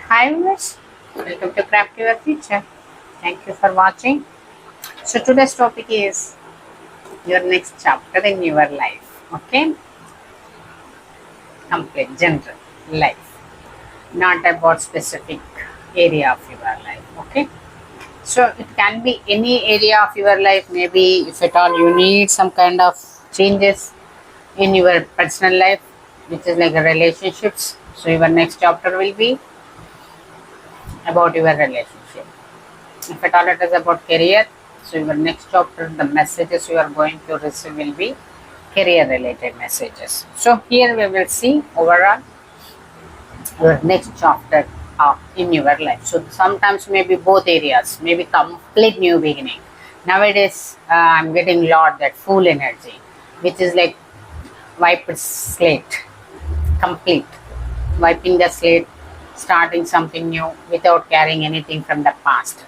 Hi viewers, welcome to Craft Your Future. Thank you for watching. So today's topic is your next chapter in your life. Okay, complete general life, not about specific area of your life. Okay, so it can be any area of your life. Maybe if at all you need some kind of changes in your personal life, which is like relationships. So your next chapter will be about your relationship. If at all it is about career, so your next chapter, the messages you are going to receive will be career related messages. So here we will see overall your next chapter in your life. So sometimes maybe both areas, maybe complete new beginning. Nowadays, I'm getting lot that full energy, which is like wiped slate, complete, wiping the slate, starting something new without carrying anything from the past.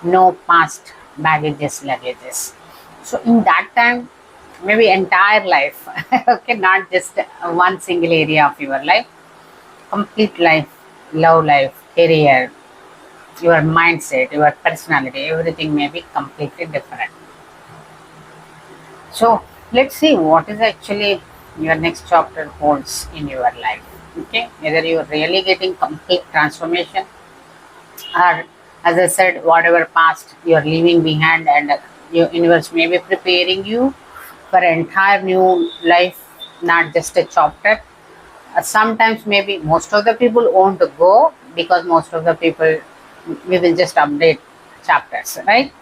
No past baggages, luggages. So in that time, maybe entire life, okay, not just one single area of your life, complete life, love life, career, your mindset, your personality, everything may be completely different. So let's see what is actually your next chapter holds in your life. Okay, whether you're really getting complete transformation, or as I said, whatever past you're leaving behind, and your universe may be preparing you for an entire new life, not just a chapter. Sometimes maybe most of the people won't go because most of the people we will just update chapters, right?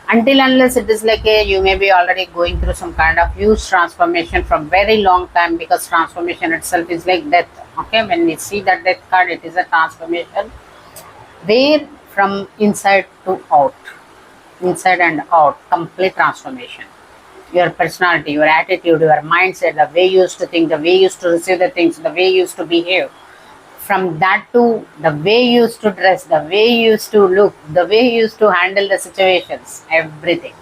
Until unless it is like a you may be already going through some kind of huge transformation from very long time, because transformation itself is like death. Okay, when we see that death card, it is a transformation where from inside to out, inside and out, complete transformation. Your personality, your attitude, your mindset, the way you used to think, the way you used to receive the things, the way you used to behave, from that to the way you used to dress, the way you used to look, the way you used to handle the situations, everything,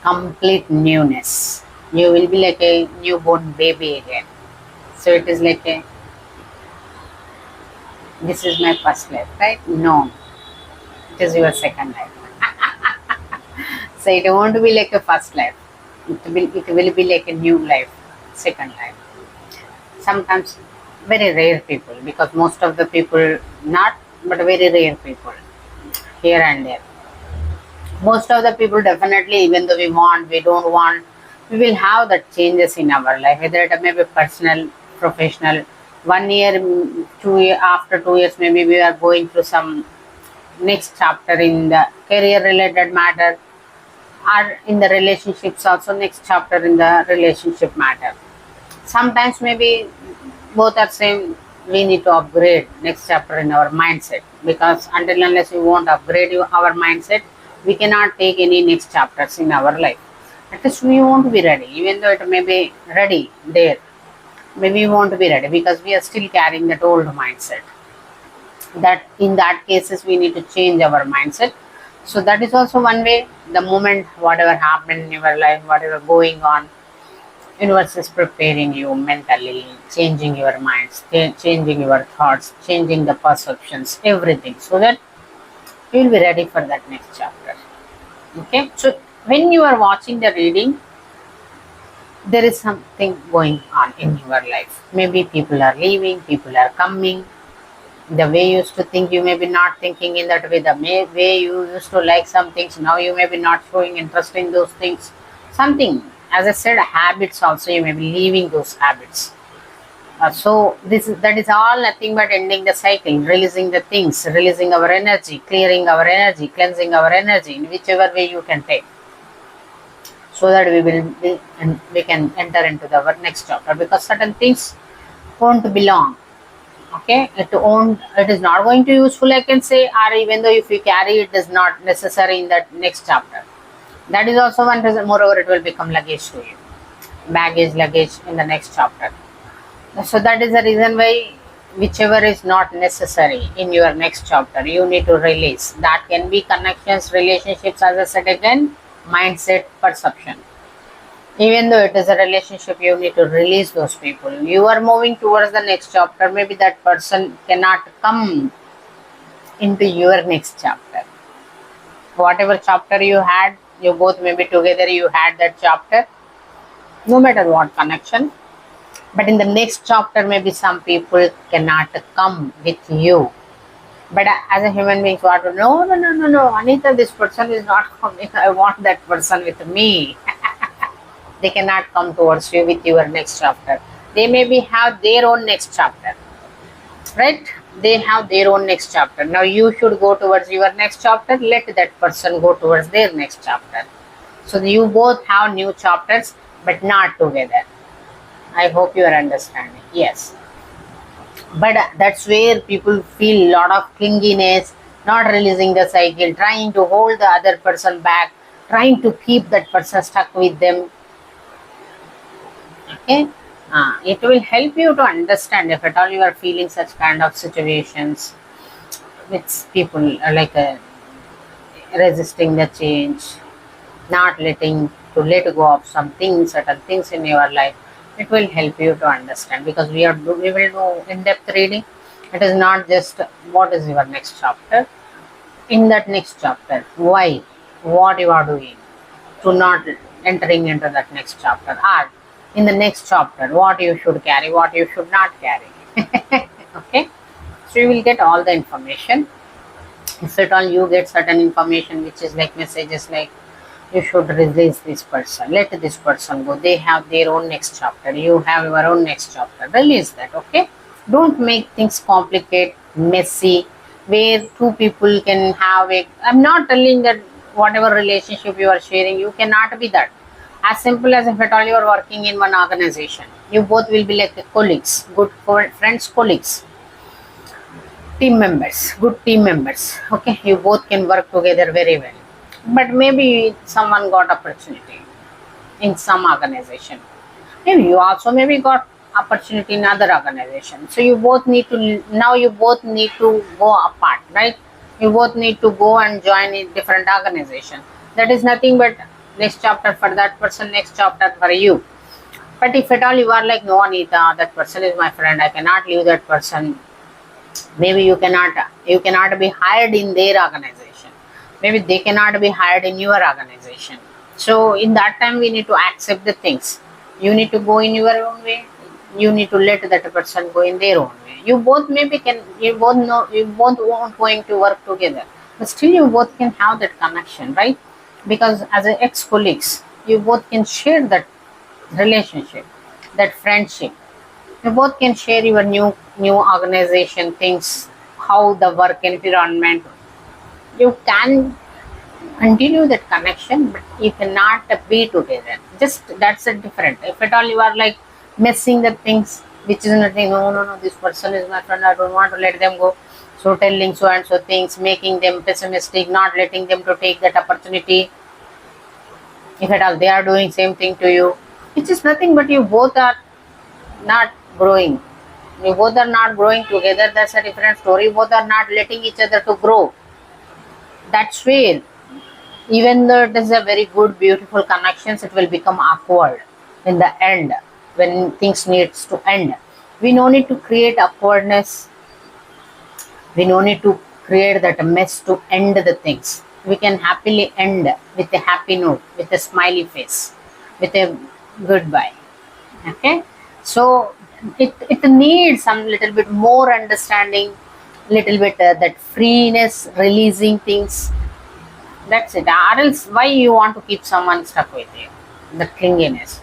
complete newness. You will be like a newborn baby again. So it is like a, this is my first life, right? No, it is your second life. So it won't be like a first life. It will be like a new life, second life. Sometimes very rare people, because most of the people not, but very rare people here and there. Most of the people definitely, even though we want, we don't want, we will have that changes in our life, whether it may be personal, professional. 1 year, 2 year, after 2 years, maybe we are going through some next chapter in the career related matter, or in the relationships also next chapter in the relationship matter. Sometimes maybe both are same, we need to upgrade next chapter in our mindset, because until unless we won't upgrade our mindset, we cannot take any next chapters in our life. At least we won't be ready, even though it may be ready there, maybe we won't be ready because we are still carrying that old mindset. That in that cases we need to change our mindset. So that is also one way. The moment whatever happened in your life, whatever going on, universe is preparing you mentally, changing your minds, changing your thoughts, changing the perceptions, everything, so that you will be ready for that next chapter. Okay, so when you are watching the reading, there is something going on in your life. Maybe people are leaving, people are coming. The way you used to think, you may be not thinking in that way. The way you used to like some things, now you may be not showing interest in those things. Something, as I said, habits also, you may be leaving those habits. So that is all nothing but ending the cycle, releasing the things, releasing our energy, clearing our energy, cleansing our energy in whichever way you can take, so that we will be, and we can enter into our next chapter, because certain things won't belong. Okay, it is not going to useful, I can say, or even though if you carry it is not necessary in that next chapter. That is also one reason. Moreover, it will become luggage to you, baggage, luggage in the next chapter. So that is the reason why whichever is not necessary in your next chapter, you need to release. That can be connections, relationships, as I said again, mindset, perception. Even though it is a relationship, you need to release those people. You are moving towards the next chapter. Maybe that person cannot come into your next chapter. Whatever chapter you had, you both maybe together you had that chapter, no matter what connection. But in the next chapter, maybe some people cannot come with you. But as a human being, what? No, Anita, this person is not coming. I want that person with me. They cannot come towards you with your next chapter. They maybe have their own next chapter, right? They have their own next chapter. Now you should go towards your next chapter. Let that person go towards their next chapter. So you both have new chapters, but not together. I hope you are understanding. Yes. But that's where people feel a lot of clinginess, not releasing the cycle, trying to hold the other person back, trying to keep that person stuck with them. Okay, it will help you to understand if at all you are feeling such kind of situations with people like resisting the change, not letting to let go of some things, certain things in your life. It will help you to understand, because we will do in-depth reading. It is not just what is your next chapter. In that next chapter, why, what you are doing to not entering into that next chapter, or in the next chapter, what you should carry, what you should not carry. Okay, so you will get all the information. If at all you get certain information which is like messages like you should release this person, let this person go, they have their own next chapter, you have your own next chapter, release that. Okay, don't make things complicated, messy, where two people can have a, I'm not telling that whatever relationship you are sharing, you cannot be that. As simple as if at all you are working in one organization, you both will be like colleagues, good friends, colleagues, team members, good team members. Okay, you both can work together very well. But maybe someone got opportunity in some organization. Maybe you also maybe got opportunity in other organization. So you both need to, now you both need to go apart, right? You both need to go and join in different organization. That is nothing but next chapter for that person, next chapter for you. But if at all you are like, no Anita, that person is my friend, I cannot leave that person. Maybe you cannot be hired in their organization. Maybe they cannot be hired in your organization. So in that time we need to accept the things. You need to go in your own way. You need to let that person go in their own way. You both maybe can, you both know, you both won't going to work together, but still you both can have that connection, right? Because as an ex-colleagues, you both can share that relationship, that friendship. You both can share your new organization things, how the work environment. You can continue that connection, but you cannot be together. Just that's a different. If at all you are like messing the things, which is nothing. No. This person is my friend. I don't want to let them go. So telling so and so things, making them pessimistic, not letting them to take that opportunity. If at all they are doing same thing to you, it is nothing but you both are not growing. You both are not growing together. That's a different story. You both are not letting each other to grow. That's where, even though it is a very good, beautiful connections, it will become awkward in the end when things needs to end. We no need to create awkwardness. We no need to create that mess to end the things. We can happily end with a happy note, with a smiley face, with a goodbye. Okay, so it needs some little bit more understanding, little bit that freeness, releasing things. That's it. Or else, why you want to keep someone stuck with you? The clinginess,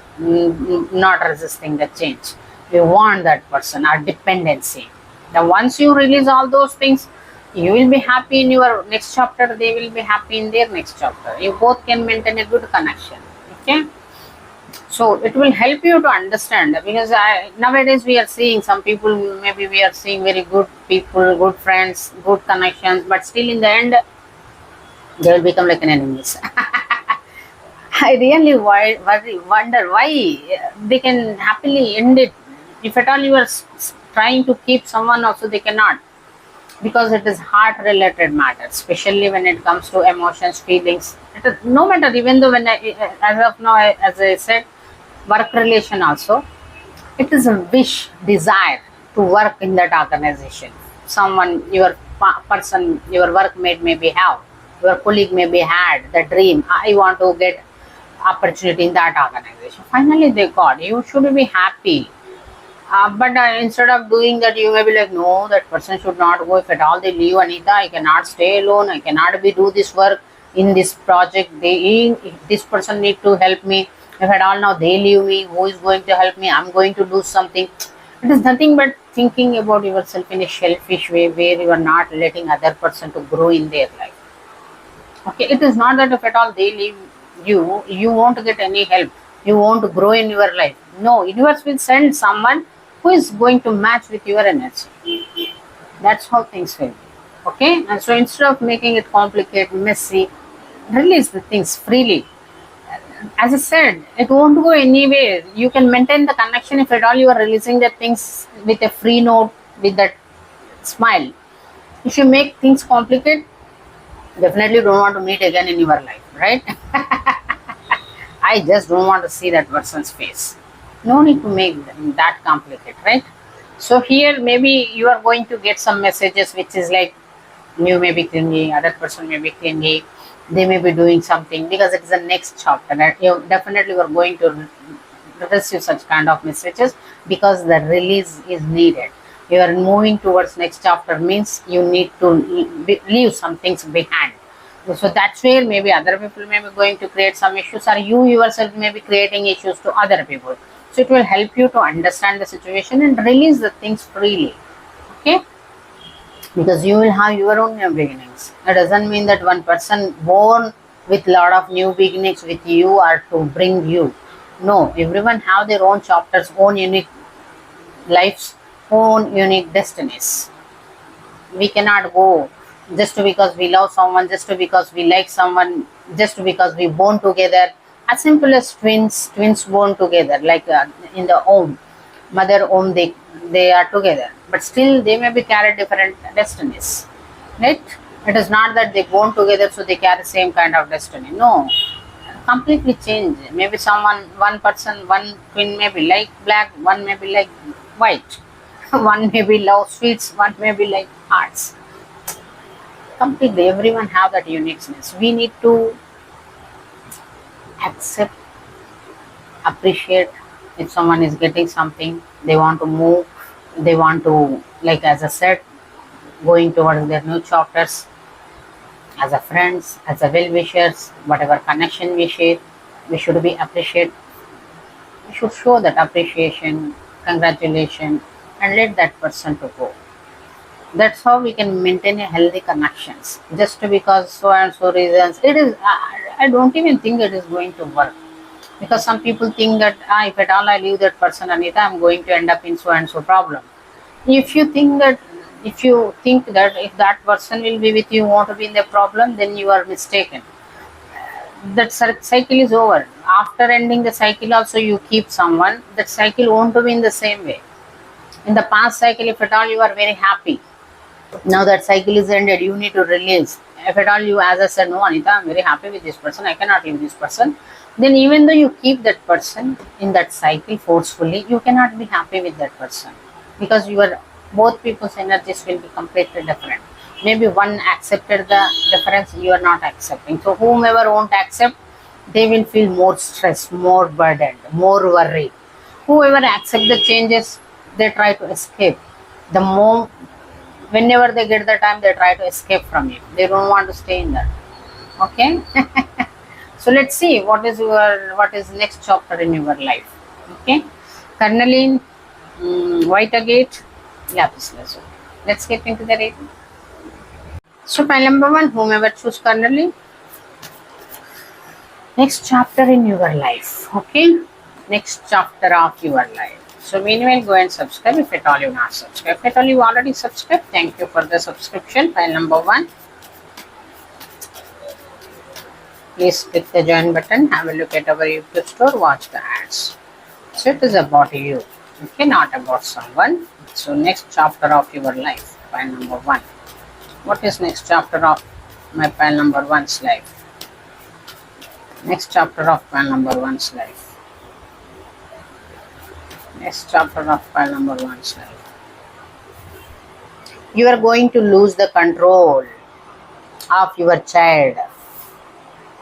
not resisting the change. You want that person, or dependency. Now, once you release all those things, you will be happy in your next chapter. They will be happy in their next chapter. You both can maintain a good connection. Okay. So it will help you to understand, because nowadays we are seeing some people, maybe we are seeing very good people, good friends, good connections, but still in the end they will become like an enemies. I really wonder why they can happily end it. If at all you are trying to keep someone, also they cannot, because it is heart related matter, especially when it comes to emotions, feelings. It is, no matter, even though when as of now, as I said, work relation also. It is a wish, desire to work in that organization. Someone, your person, your workmate maybe have, your colleague maybe had the dream, I want to get opportunity in that organization. Finally, they got. You should be happy. But instead of doing that, you may be like, no, that person should not go. If at all they leave, Anita, I cannot stay alone. I cannot be do this work in this project. This person need to help me. If at all now they leave me, who is going to help me? I'm going to do something. It is nothing but thinking about yourself in a selfish way, where you are not letting other person to grow in their life. Okay, it is not that if at all they leave you, you won't get any help. You won't grow in your life. No, universe will send someone who is going to match with your energy. That's how things will be. Okay, and so instead of making it complicated, messy, release the things freely. As I said, it won't go anywhere. You can maintain the connection if at all you are releasing the things with a free note, with that smile. If you make things complicated, definitely don't want to meet again in your life, right? I just don't want to see that person's face. No need to make them that complicated, right? So here maybe you are going to get some messages which is like, you may be clingy, other person may be clingy, they may be doing something, because it is the next chapter. And you definitely are going to receive such kind of messages, because the release is needed. You are moving towards next chapter means you need to leave some things behind. So that's where maybe other people may be going to create some issues, or you yourself may be creating issues to other people. So it will help you to understand the situation and release the things freely. Okay, because you will have your own new beginnings. That doesn't mean that one person born with lot of new beginnings with you are to bring you. No, everyone have their own chapters, own unique lives, own unique destinies. We cannot go just because we love someone, just because we like someone, just because we born together. As simple as twins born together, like in the home, mother home, they are together, but still they may be carry different destinies, right? It is not that they born together so they carry same kind of destiny. No, completely change. Maybe one person, one twin may be like black, one may be like white, one may be love sweets, one may be like hearts. Completely, everyone have that uniqueness. We need to accept, appreciate. If someone is getting something, they want to move, they want to, like as I said, going towards their new chapters, as a friends, as a well-wishers, whatever connection we share, we should be appreciate. We should show that appreciation, congratulation, and let that person to go. That's how we can maintain a healthy connections. Just because so and so reasons, it is. I don't even think it is going to work, because some people think that if at all I leave that person, Anita, I'm going to end up in so and so problem. If you think that if that person will be with you, want to be in the problem, then you are mistaken. That cycle is over. After ending the cycle, also you keep someone. That cycle won't be in the same way. In the past cycle, if at all you are very happy, now that cycle is ended, you need to release. If at all you, as I said, no, Anita, I'm very happy with this person, I cannot leave this person, then even though you keep that person in that cycle forcefully, you cannot be happy with that person, because both people's energies will be completely different. Maybe one accepted the difference, you are not accepting. So whomever won't accept, they will feel more stressed, more burdened, more worried. Whoever accept the changes, they try to escape. The more, whenever they get the time, they try to escape from it. They don't want to stay in that. Okay. So let's see what is next chapter in your life. Okay, Carnelian, white agate, lapis lazuli. Let's get into the reading. So pile number 1, whomever choose Carnelian, next chapter in your life. Okay, next chapter of your life. So meanwhile, go and subscribe if at all you not subscribed. If at all you already subscribed, thank you for the subscription. Pile number 1. Please click the join button, have a look at our YouTube store, watch the ads. So it is about you, okay, not about someone. So next chapter of your life, pile number 1. What is next chapter of my pile number 1's life? Next chapter of pile number 1's life. Next chapter of file number 1's life. You are going to lose the control of your child.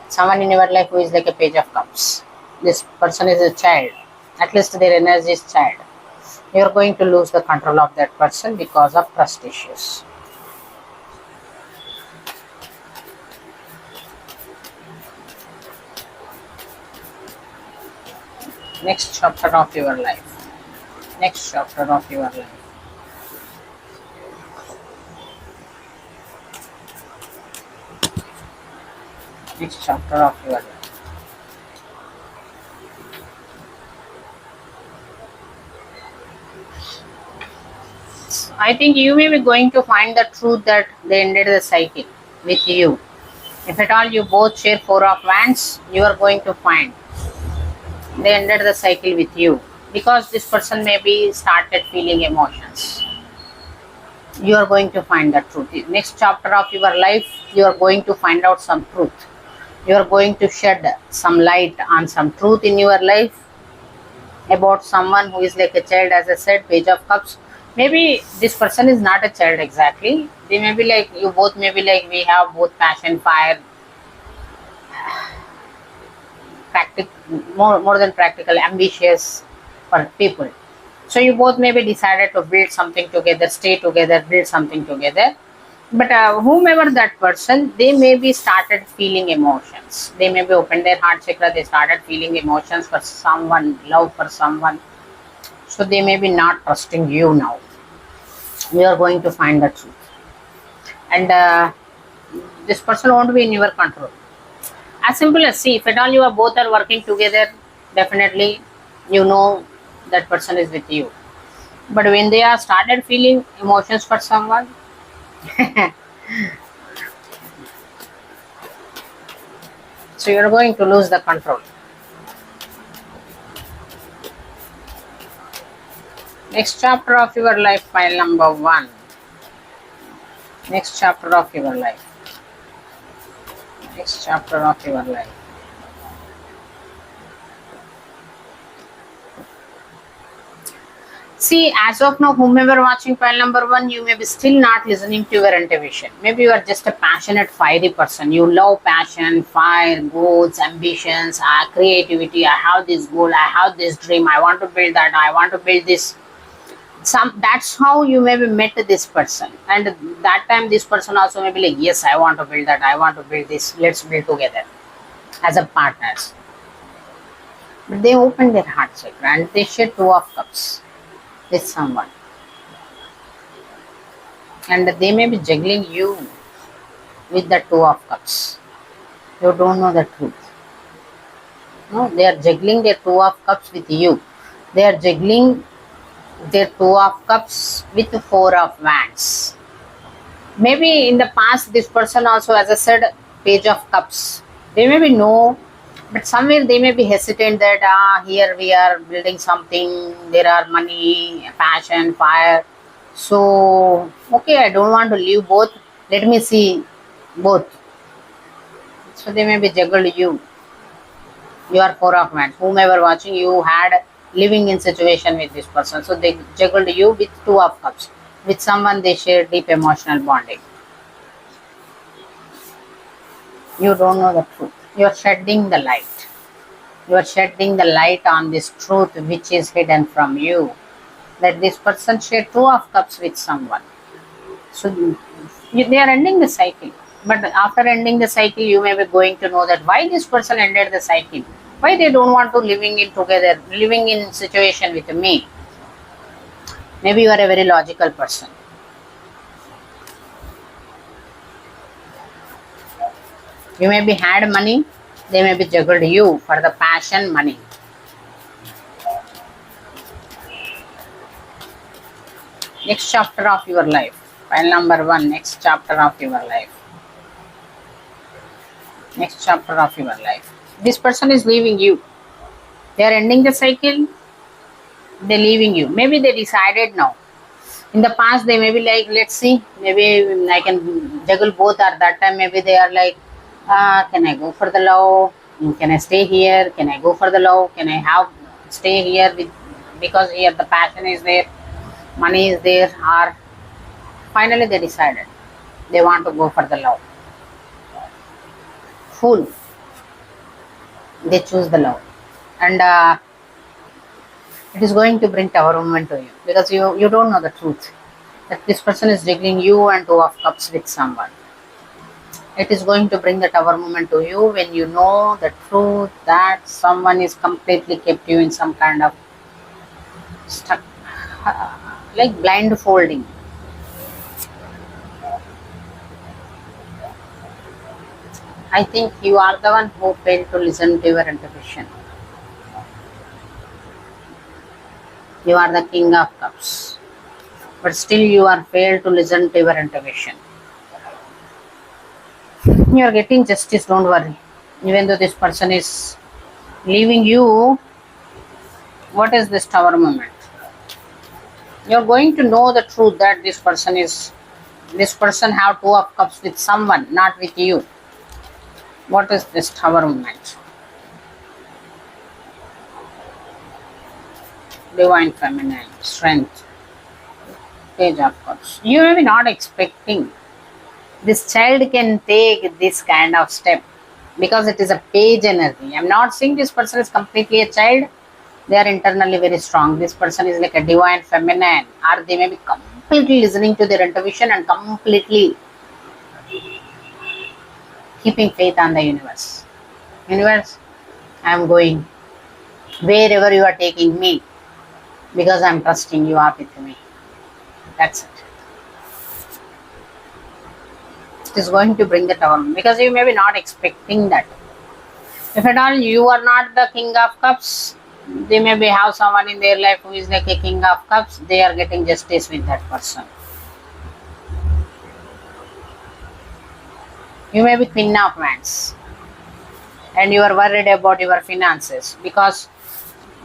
Someone in your life who is like a page of cups. This person is a child. At least their energy is child. You are going to lose the control of that person because of trust issues. Next chapter of your life. Next chapter of your life. Next chapter of your life. I think you may be going to find the truth that they ended the cycle with you. If at all you both share Four of Wands, you are going to find they ended the cycle with you because this person maybe started feeling emotions. You are going to find the truth. Next chapter of your life, you are going to find out some truth. You are going to shed some light on some truth in your life about someone who is like a child. As I said, Page of Cups. Maybe this person is not a child exactly. They may be like, you both may be like, we have both passion, fire, more than practical, ambitious for people. So you both maybe decided to build something together, stay together, build something together. But whomever that person, they may be started feeling emotions. They may be opened their heart chakra, they started feeling emotions for someone, love for someone. So they may be not trusting you now. You are going to find the truth. And this person won't be in your control. As simple as, see, if at all you are both are working together, definitely you know that person is with you. But when they are started feeling emotions for someone, so you are going to lose the control. Next chapter of your life, file number 1. Next chapter of your life. Next chapter of your life. See, as of now, whomever watching file number 1, you may be still not listening to your intuition. Maybe you are just a passionate, fiery person. You love passion, fire, goals, ambitions, creativity. I have this goal, I have this dream, I want to build that, I want to build this. That's how you maybe met this person, and that time this person also may be like, yes, I want to build that, I want to build this, let's build together as a partners. But they opened their heart chakra and they shared Two of Cups with someone, and they may be juggling you with the Two of Cups. You don't know the truth. No, they are juggling their Two of Cups with you. They are juggling their Two of Cups with the Four of Wands. Maybe in the past this person also, as I said, Page of Cups. They maybe know, but somewhere they may be hesitant that here we are building something, there are money, passion, fire. So, okay, I don't want to leave both. Let me see both. So they may be juggled you. You are Four of Wands. Whomever watching, you had living in situation with this person. So they juggled you with Two of Cups. With someone they share deep emotional bonding. You don't know the truth. You are shedding the light. You are shedding the light on this truth which is hidden from you. That this person shared Two of Cups with someone. So they are ending the cycle. But after ending the cycle, you may be going to know that why this person ended the cycle. Why they don't want to living in together, living in situation with me. Maybe you are a very logical person. You may be had money, they may be juggled you for the passion money. Next chapter of your life. File number 1, next chapter of your life. Next chapter of your life. This person is leaving you. They are ending the cycle. They're leaving you. Maybe they decided now. In the past, they may be like, let's see, maybe I can juggle both. At that time, maybe they are like, can I go for the love? Can I stay here? Can I go for the love? Can I stay here because here the passion is there, money is there, or finally they decided they want to go for the love. Fool, they choose the love, and it is going to bring tower moment to you because you don't know the truth that this person is jiggling you and two of cups with someone. It is going to bring the tower moment to you when you know the truth that someone is completely kept you in some kind of stuck, like blindfolding. I think you are the one who failed to listen to your intuition. You are the king of cups, but still you are failed to listen to your intuition. You are getting justice, don't worry. Even though this person is leaving you, what is this tower moment? You are going to know the truth that this person have two of cups with someone, not with you. What is this tower moment? Divine feminine, strength, page of cups. You may be not expecting this child can take this kind of step because it is a page energy. I'm not saying this person is completely a child. They are internally very strong. This person is like a divine feminine, or they may be completely listening to their intuition and completely keeping faith on the universe. Universe, I am going wherever you are taking me because I am trusting you are with me. That's it. It is going to bring the tower because you may be not expecting that. If at all you are not the king of cups, they may be have someone in their life who is like a king of cups. They are getting justice with that person. You may be queen of wands and you are worried about your finances because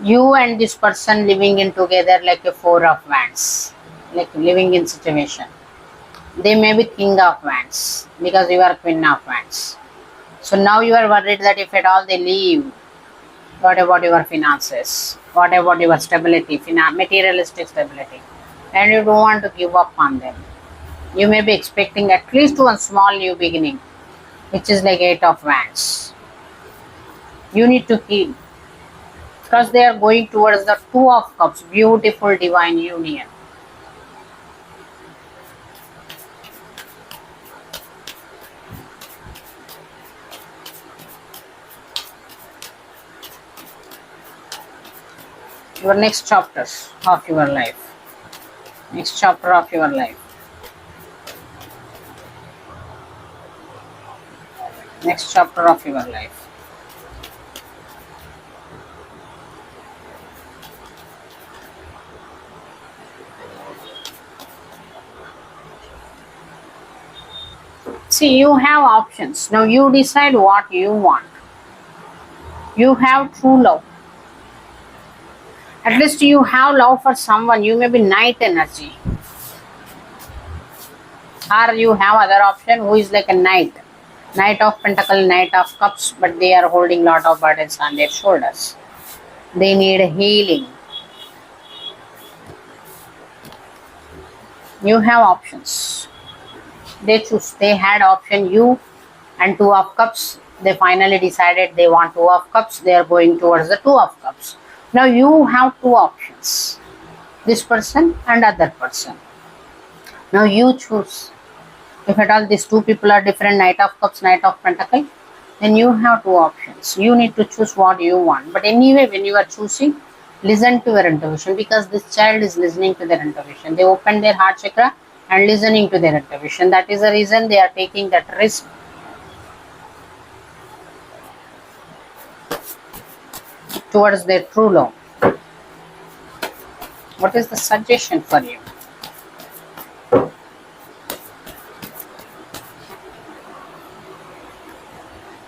you and this person living in together like a four of wands, like living in situation. They may be king of wands because you are queen of wands. So now you are worried that if at all they leave, what about your finances? What about your stability, materialistic stability? And you don't want to give up on them. You may be expecting at least one small new beginning, which is like eight of wands. You need to heal because they are going towards the two of cups, beautiful divine union. Your next chapters of your life. Next chapter of your life. Next chapter of your life. See, you have options. Now you decide what you want. You have true love. At least you have love for someone. You may be knight energy. Or you have other option who is like a knight. Knight of Pentacle, Knight of Cups, but they are holding lot of burdens on their shoulders. They need healing. You have options. They choose. They had option you and two of cups. They finally decided they want two of cups. They are going towards the two of cups. Now you have two options. This person and other person. Now you choose. If at all these two people are different, Knight of Cups, Knight of Pentacle, then you have two options. You need to choose what you want. But anyway, when you are choosing, listen to your intuition because this child is listening to their intuition. They open their heart chakra and listening to their intuition. That is the reason they are taking that risk. Towards their true love. What is the suggestion for you?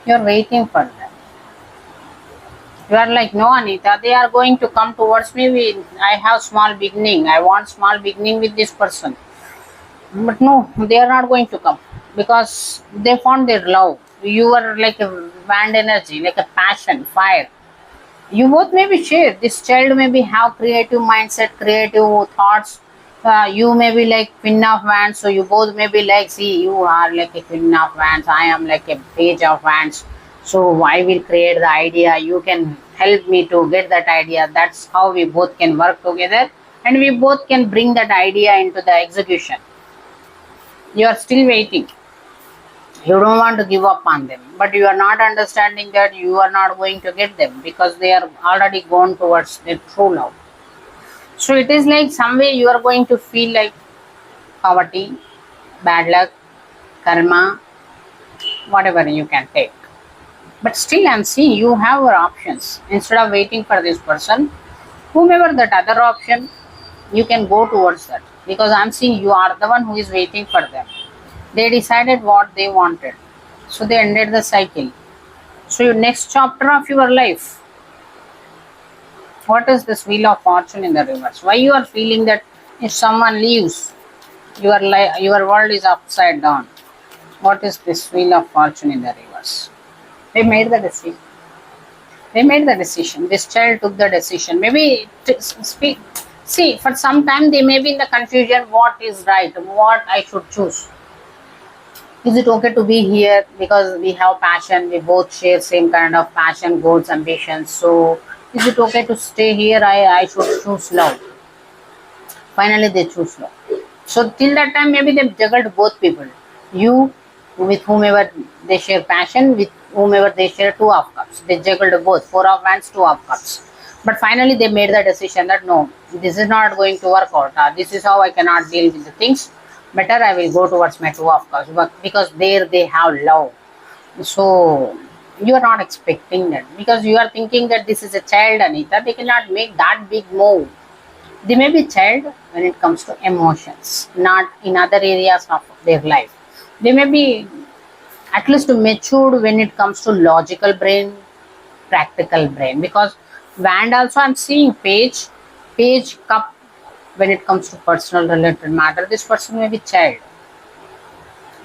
You are waiting for them. You are like, no, Anita, they are going to come towards me. I have small beginning. I want small beginning with this person. But no, they are not going to come because they found their love. You are like a wand energy, like a passion, fire. You both may be share. This child may be have creative mindset, creative thoughts. You may be like Queen of Wands, so you both may be like, see, you are like a Queen of Wands, I am like a Page of Wands. So I will create the idea. You can help me to get that idea. That's how we both can work together, and we both can bring that idea into the execution. You are still waiting. You don't want to give up on them, but you are not understanding that you are not going to get them because they are already gone towards their true love. So it is like some way you are going to feel like poverty, bad luck, karma, whatever you can take. But still I'm seeing you have your options. Instead of waiting for this person, whomever that other option, you can go towards that, because I'm seeing you are the one who is waiting for them. They decided what they wanted, so they ended the cycle. So your next chapter of your life, what is this wheel of fortune in the reverse? Why you are feeling that if someone leaves, your world is upside down? What is this wheel of fortune in the reverse? They made the decision. They made the decision. This child took the decision. Maybe to speak. See, for some time they may be in the confusion. What is right? What I should choose? Is it okay to be here because we have passion? We both share same kind of passion, goals, ambitions. So, is it okay to stay here? I should choose love. Finally, they choose love. So till that time, maybe they juggled both people. You with whomever they share passion, with whomever they share two of cups. They juggled both, four of wands, two of cups. But finally, they made the decision that no, this is not going to work out. This is how I cannot deal with the things. Better I will go towards my two of cups, but because there they have love. So you are not expecting that, because you are thinking that this is a child, Anita. They cannot make that big move. They may be child when it comes to emotions, not in other areas of their life. They may be at least matured when it comes to logical brain, practical brain. Because Wand also I'm seeing page cup when it comes to personal related matter. This person may be child.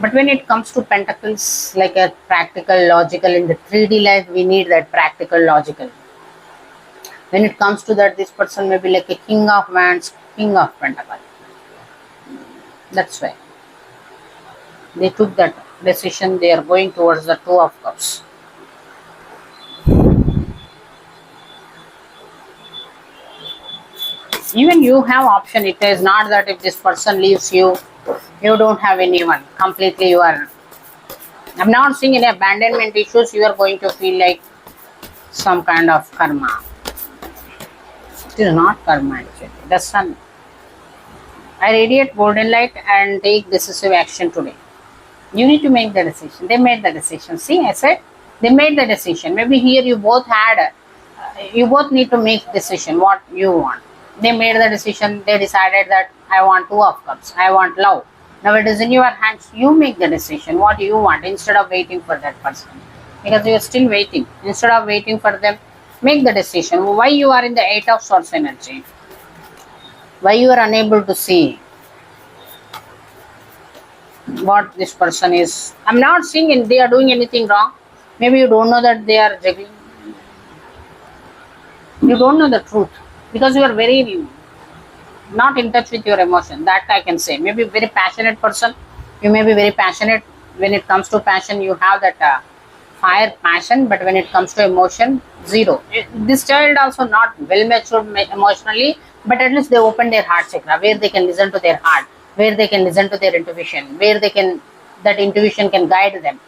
But when it comes to pentacles, like a practical, logical, in the 3D life, we need that practical, logical. When it comes to that, this person may be like a king of wands, king of pentacles. That's why they took that decision. They are going towards the two of cups. Even you have option. It is not that if this person leaves you, you don't have anyone. Completely you are. I'm not seeing any abandonment issues. You are going to feel like some kind of karma. It is not karma actually. The sun. I radiate golden light and take decisive action today. You need to make the decision. They made the decision. See, I said they made the decision. Maybe here you both you both need to make decision what you want. They made the decision. They decided that I want two of cups. I want love. Now it is in your hands. You make the decision what you want instead of waiting for that person, because you are still waiting. Instead of waiting for them, make the decision. Why you are in the 8 of Swords energy? Why you are unable to see what this person is? I'm not seeing they are doing anything wrong. Maybe you don't know that they are juggling. You don't know the truth because you are very not in touch with your emotion. That I can say. Maybe very passionate person. You may be very passionate. When it comes to passion, you have that fire passion, but when it comes to emotion, zero. This child also not well matured emotionally, but at least they open their heart chakra, where they can listen to their heart, where they can listen to their intuition, where they can, that intuition can guide them.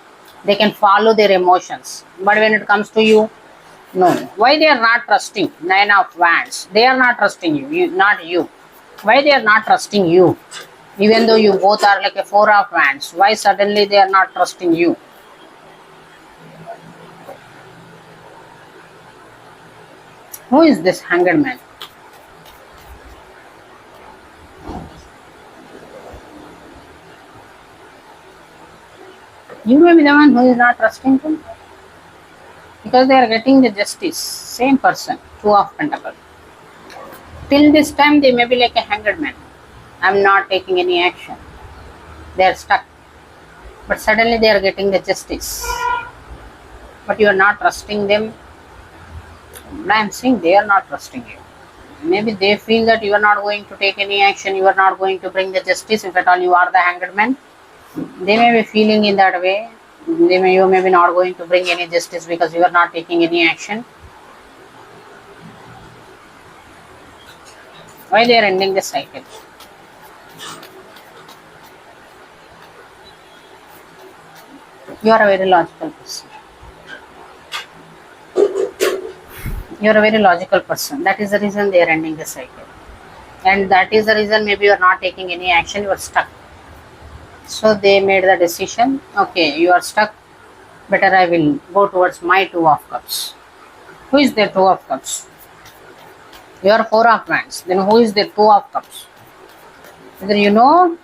They can follow their emotions. But when it comes to you, no. Why they are not trusting? 9 of Wands. They are not trusting you, not you. Why they are not trusting you? Even though you both are like a 4 of Wands, why suddenly they are not trusting you? Who is this Hanged Man? You may be the one who is not trusting them, because they are getting the justice. Same person, 2 of Pentacles. Till this time they may be like a Hanged Man. I'm not taking any action. They are stuck. But suddenly they are getting the justice. But you are not trusting them. But I'm saying they are not trusting you. Maybe they feel that you are not going to take any action, you are not going to bring the justice, if at all you are the hanged man. They may be feeling in that way. You may be not going to bring any justice because you are not taking any action. Why they are ending the cycle? You are a very logical person. You are a very logical person. That is the reason they are ending the cycle. And that is the reason maybe you are not taking any action, you are stuck. So they made the decision, okay, you are stuck, better I will go towards my two of cups. Who is their two of cups? You are four of wands. Then who is their two of cups? Either you know,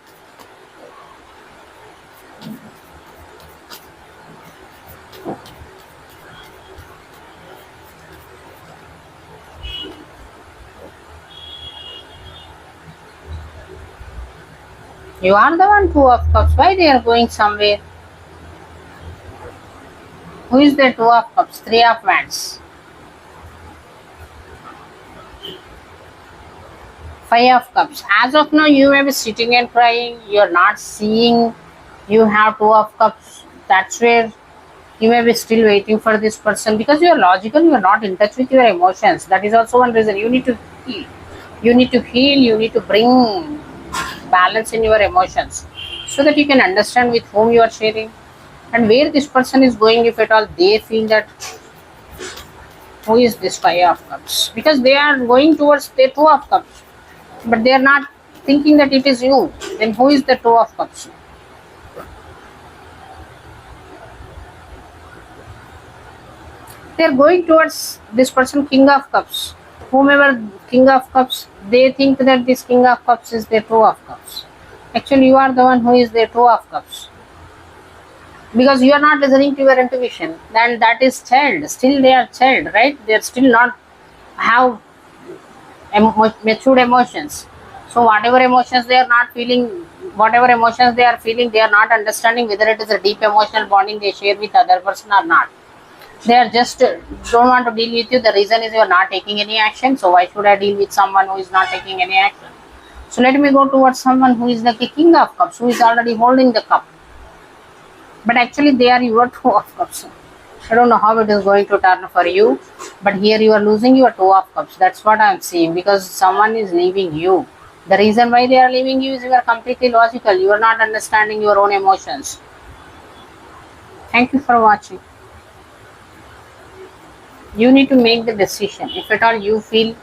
you are the one two of cups. Why they are going somewhere? Who is the two of cups? Three of wands. Five of cups. As of now, you may be sitting and crying. You are not seeing. You have two of cups. That's where you may be still waiting for this person because you are logical. You are not in touch with your emotions. That is also one reason. You need to heal. You need to heal. You need to bring balance in your emotions so that you can understand with whom you are sharing and where this person is going, if at all they feel that. Who is this five of cups? Because they are going towards the two of cups, but they are not thinking that it is you. Then who is the two of cups? They are going towards this person, king of cups. Whomever king of cups, they think that this king of cups is their two of cups. Actually, you are the one who is their two of cups. Because you are not listening to your intuition, and that is child. Still they are child, right? They are still not have matured emotions. So whatever emotions they are not feeling, whatever emotions they are feeling, they are not understanding whether it is a deep emotional bonding they share with other person or not. They are just don't want to deal with you. The reason is you are not taking any action. So why should I deal with someone who is not taking any action? So let me go towards someone who is the king of cups, who is already holding the cup. But actually they are your two of cups. I don't know how it is going to turn for you, but here you are losing your two of cups. That's what I am seeing, because someone is leaving you. The reason why they are leaving you is you are completely logical. You are not understanding your own emotions. Thank you for watching. You need to make the decision. If at all you feel,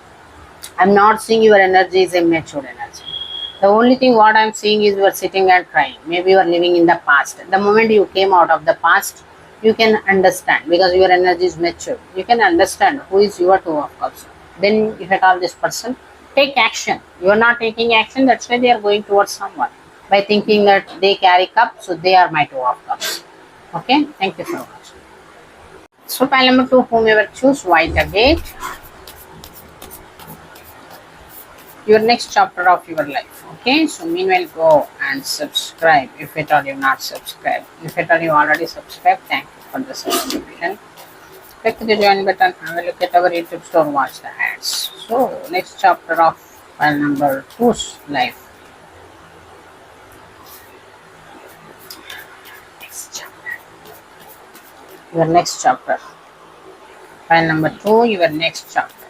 I'm not seeing your energy is immature energy. The only thing what I'm seeing is you are sitting and crying. Maybe you are living in the past. The moment you came out of the past, you can understand, because your energy is mature. You can understand who is your two of cups. Then if at all this person, take action. You are not taking action, that's why they are going towards someone. By thinking that they carry cups, so they are my two of cups. Okay, thank you so much. So pile number 2, whomever choose white agate, your next chapter of your life. Okay, so meanwhile go and subscribe if at all you not subscribed. If at all you already subscribed, thank you for the subscription. Click the join button, have a look at our YouTube store, watch the ads. So next chapter of pile number 2's life. Your next chapter. Pile number 2, your next chapter.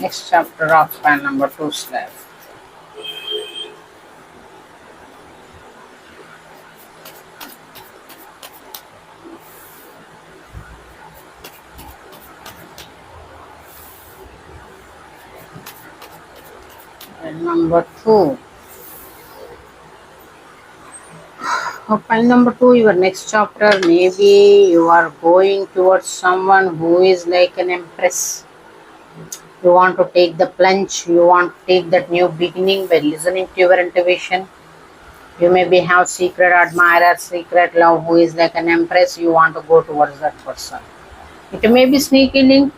Next chapter of pile number 2's life. Number 2. Pile number 2, your next chapter, maybe you are going towards someone who is like an empress. You want to take the plunge, you want to take that new beginning by listening to your intuition. You maybe have secret admirer, secret love who is like an empress. You want to go towards that person. It may be sneaky link.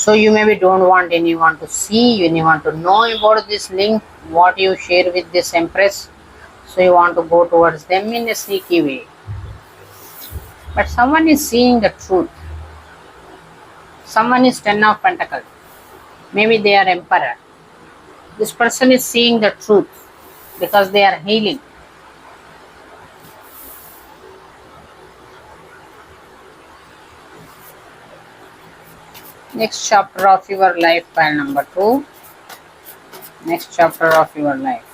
So you maybe don't want anyone to see, anyone to know about this link, what you share with this Empress. So you want to go towards them in a sneaky way. But someone is seeing the truth. Someone is 10 of Pentacles. Maybe they are Emperor. This person is seeing the truth because they are healing. Next chapter of your life, pile number 2. Next chapter of your life.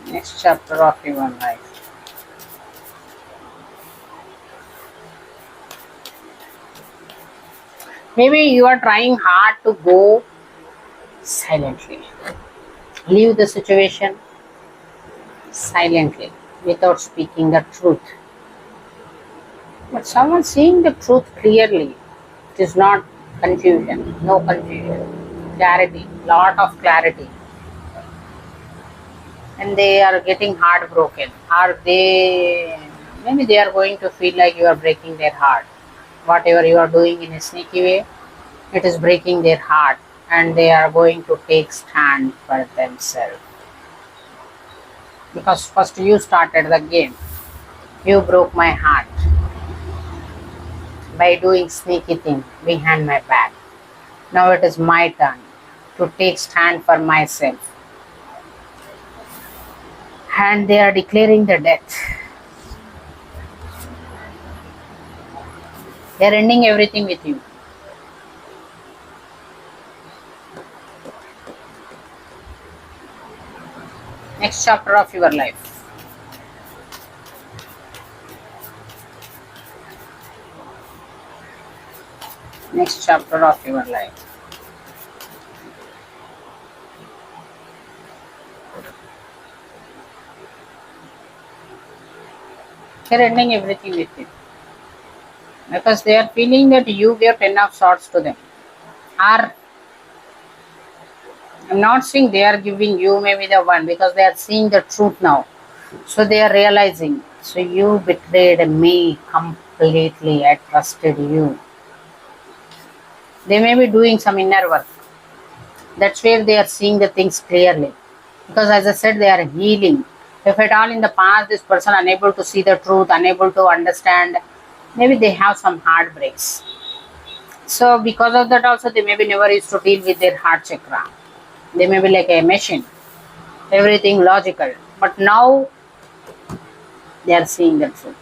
Next chapter of your life. Maybe you are trying hard to go silently. Leave the situation silently without speaking the truth. But someone seeing the truth clearly. It is not confusion, no confusion. Clarity, lot of clarity. And they are getting heartbroken. Maybe they are going to feel like you are breaking their heart. Whatever you are doing in a sneaky way, it is breaking their heart, and they are going to take stand for themselves. Because first you started the game. You broke my heart by doing sneaky thing behind my back. Now it is my turn to take stand for myself. And they are declaring the death. They are ending everything with you. Next chapter of your life. Next chapter of your life. They are ending everything with you. Because they are feeling that you gave 10 of swords to them. Or I'm not saying they are giving you maybe the one, because they are seeing the truth now. So they are realizing, so you betrayed me completely. I trusted you. They may be doing some inner work. That's where they are seeing the things clearly. Because as I said, they are healing. If at all in the past this person unable to see the truth, unable to understand, maybe they have some heartbreaks. So because of that also, they maybe never used to deal with their heart chakra. They may be like a machine, everything logical. But now they are seeing the truth.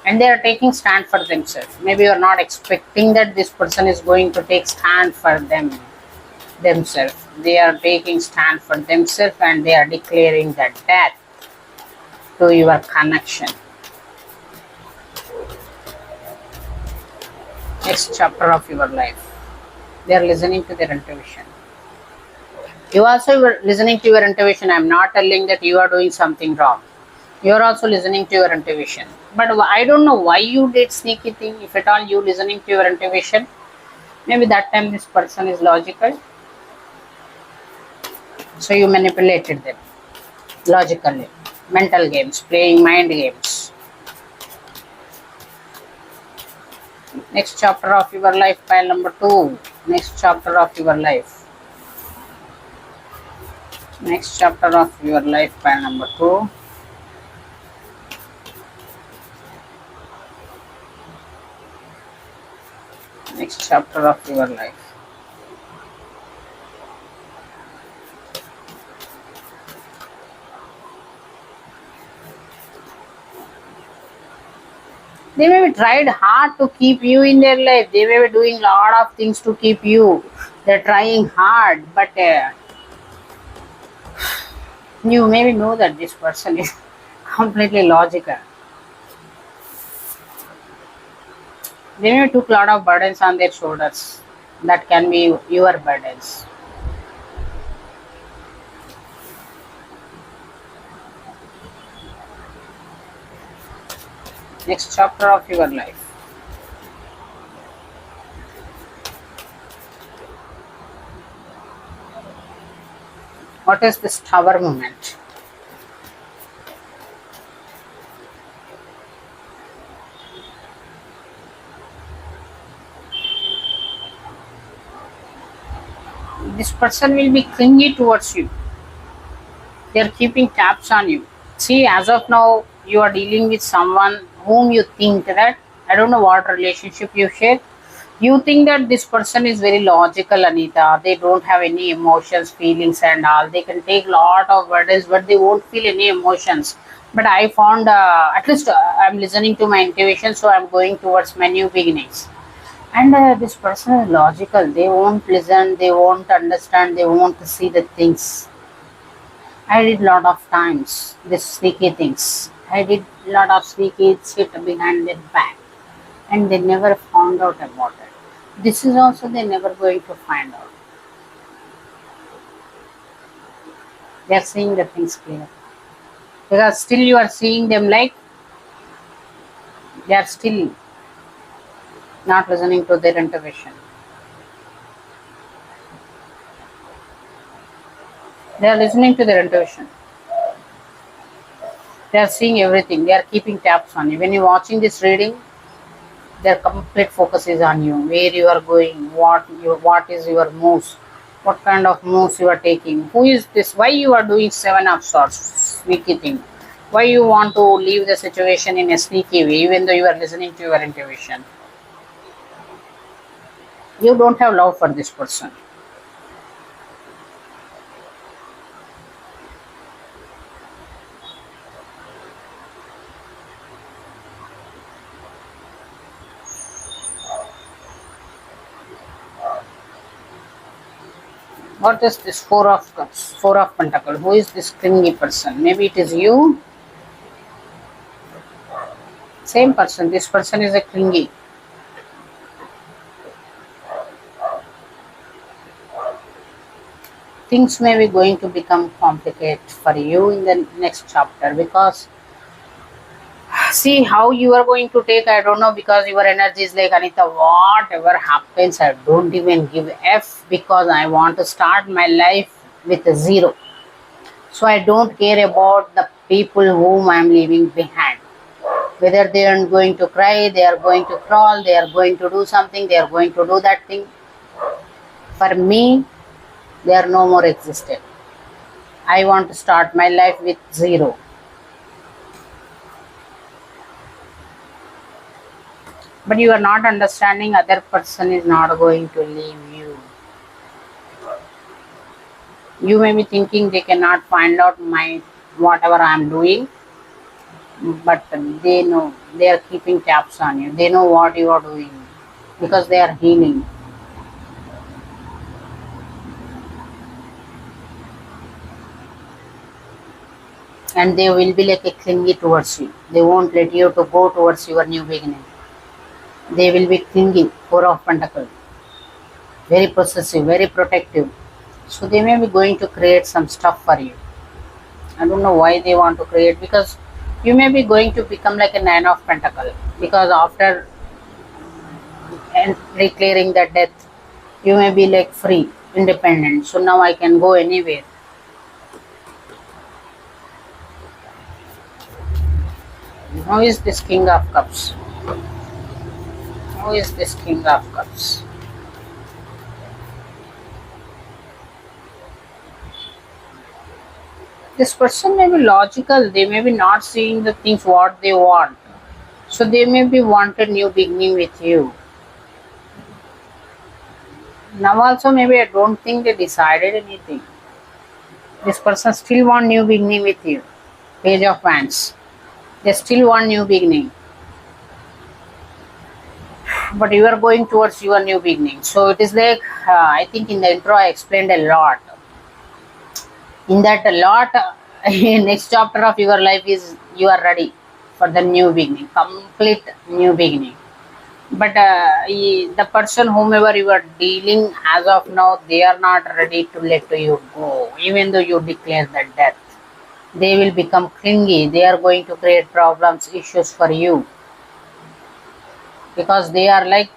And they are taking stand for themselves. Maybe you are not expecting that this person is going to take stand for themselves. They are taking stand for themselves, and they are declaring the death to your connection. Next chapter of your life. They are listening to their intuition. You also were listening to your intuition. I am not telling that you are doing something wrong. You are also listening to your intuition. But I don't know why you did sneaky thing. If at all you listening to your intuition, maybe that time this person is logical. So you manipulated them logically. Mental games, playing mind games. Next chapter of your life, pile number 2. Next chapter of your life. Next chapter of your life, pile number 2. Next chapter of your life. They may be tried hard to keep you in their life. They may be doing a lot of things to keep you. They're trying hard, but you maybe know that this person is completely logical. They may took a lot of burdens on their shoulders. That can be your burdens. Next chapter of your life. What is this Tower moment? This person will be clingy towards you. They are keeping tabs on you. See, as of now, you are dealing with someone whom you think that, I don't know what relationship you share. You think that this person is very logical, Anita. They don't have any emotions, feelings, and all. They can take lot of burdens, but they won't feel any emotions. But I found, at least I'm listening to my intuition, so I'm going towards my new beginnings. And this person is logical. They won't listen. They won't understand. They won't see the things. I did lot of times this sneaky things. I did lot of sneaky shit behind their back, and they never found out about it. This is also they never going to find out. They are seeing the things clear because still you are seeing them like they are still not listening to their intuition. They are listening to their intuition. They are seeing everything. They are keeping tabs on you. When you're watching this reading, their complete focus is on you. Where you are going, what is your moves, what kind of moves you are taking. Who is this? Why you are doing Seven of Swords, sneaky thing? Why you want to leave the situation in a sneaky way, even though you are listening to your intuition? You don't have love for this person. What is this Four of Cups, Four of Pentacles? Who is this clingy person? Maybe it is you. Same person. This person is a clingy. Things may be going to become complicated for you in the next chapter because see how you are going to take. I don't know because your energy is like Anita. Whatever happens, I don't even give F because I want to start my life with a zero. So I don't care about the people whom I am leaving behind. Whether they are going to cry, they are going to crawl, they are going to do something, they are going to do that thing. For me, they are no more existed. I want to start my life with zero. But you are not understanding other person is not going to leave you. You may be thinking they cannot find out my whatever I am doing, but they know, they are keeping tabs on you. They know what you are doing because they are healing. And they will be like a clingy towards you. They won't let you to go towards your new beginning. They will be clingy, Four of Pentacles. Very possessive, very protective. So they may be going to create some stuff for you. I don't know why they want to create because you may be going to become like a Nine of Pentacles because after declaring the death, you may be like free, independent. So now I can go anywhere. Who is this King of Cups? Who is this King of Cups? This person may be logical. They may be not seeing the things what they want. So they may be wanted new beginning with you. Now also maybe I don't think they decided anything. This person still want new beginning with you. Page of Wands. They still want new beginning. But you are going towards your new beginning. So it is like, I think in the intro I explained a lot. In that a lot, next chapter of your life is you are ready for the new beginning. Complete new beginning. But the person whomever you are dealing as of now, they are not ready to let you go. Even though you declare the death. They will become clingy. They are going to create problems, issues for you. Because they are like,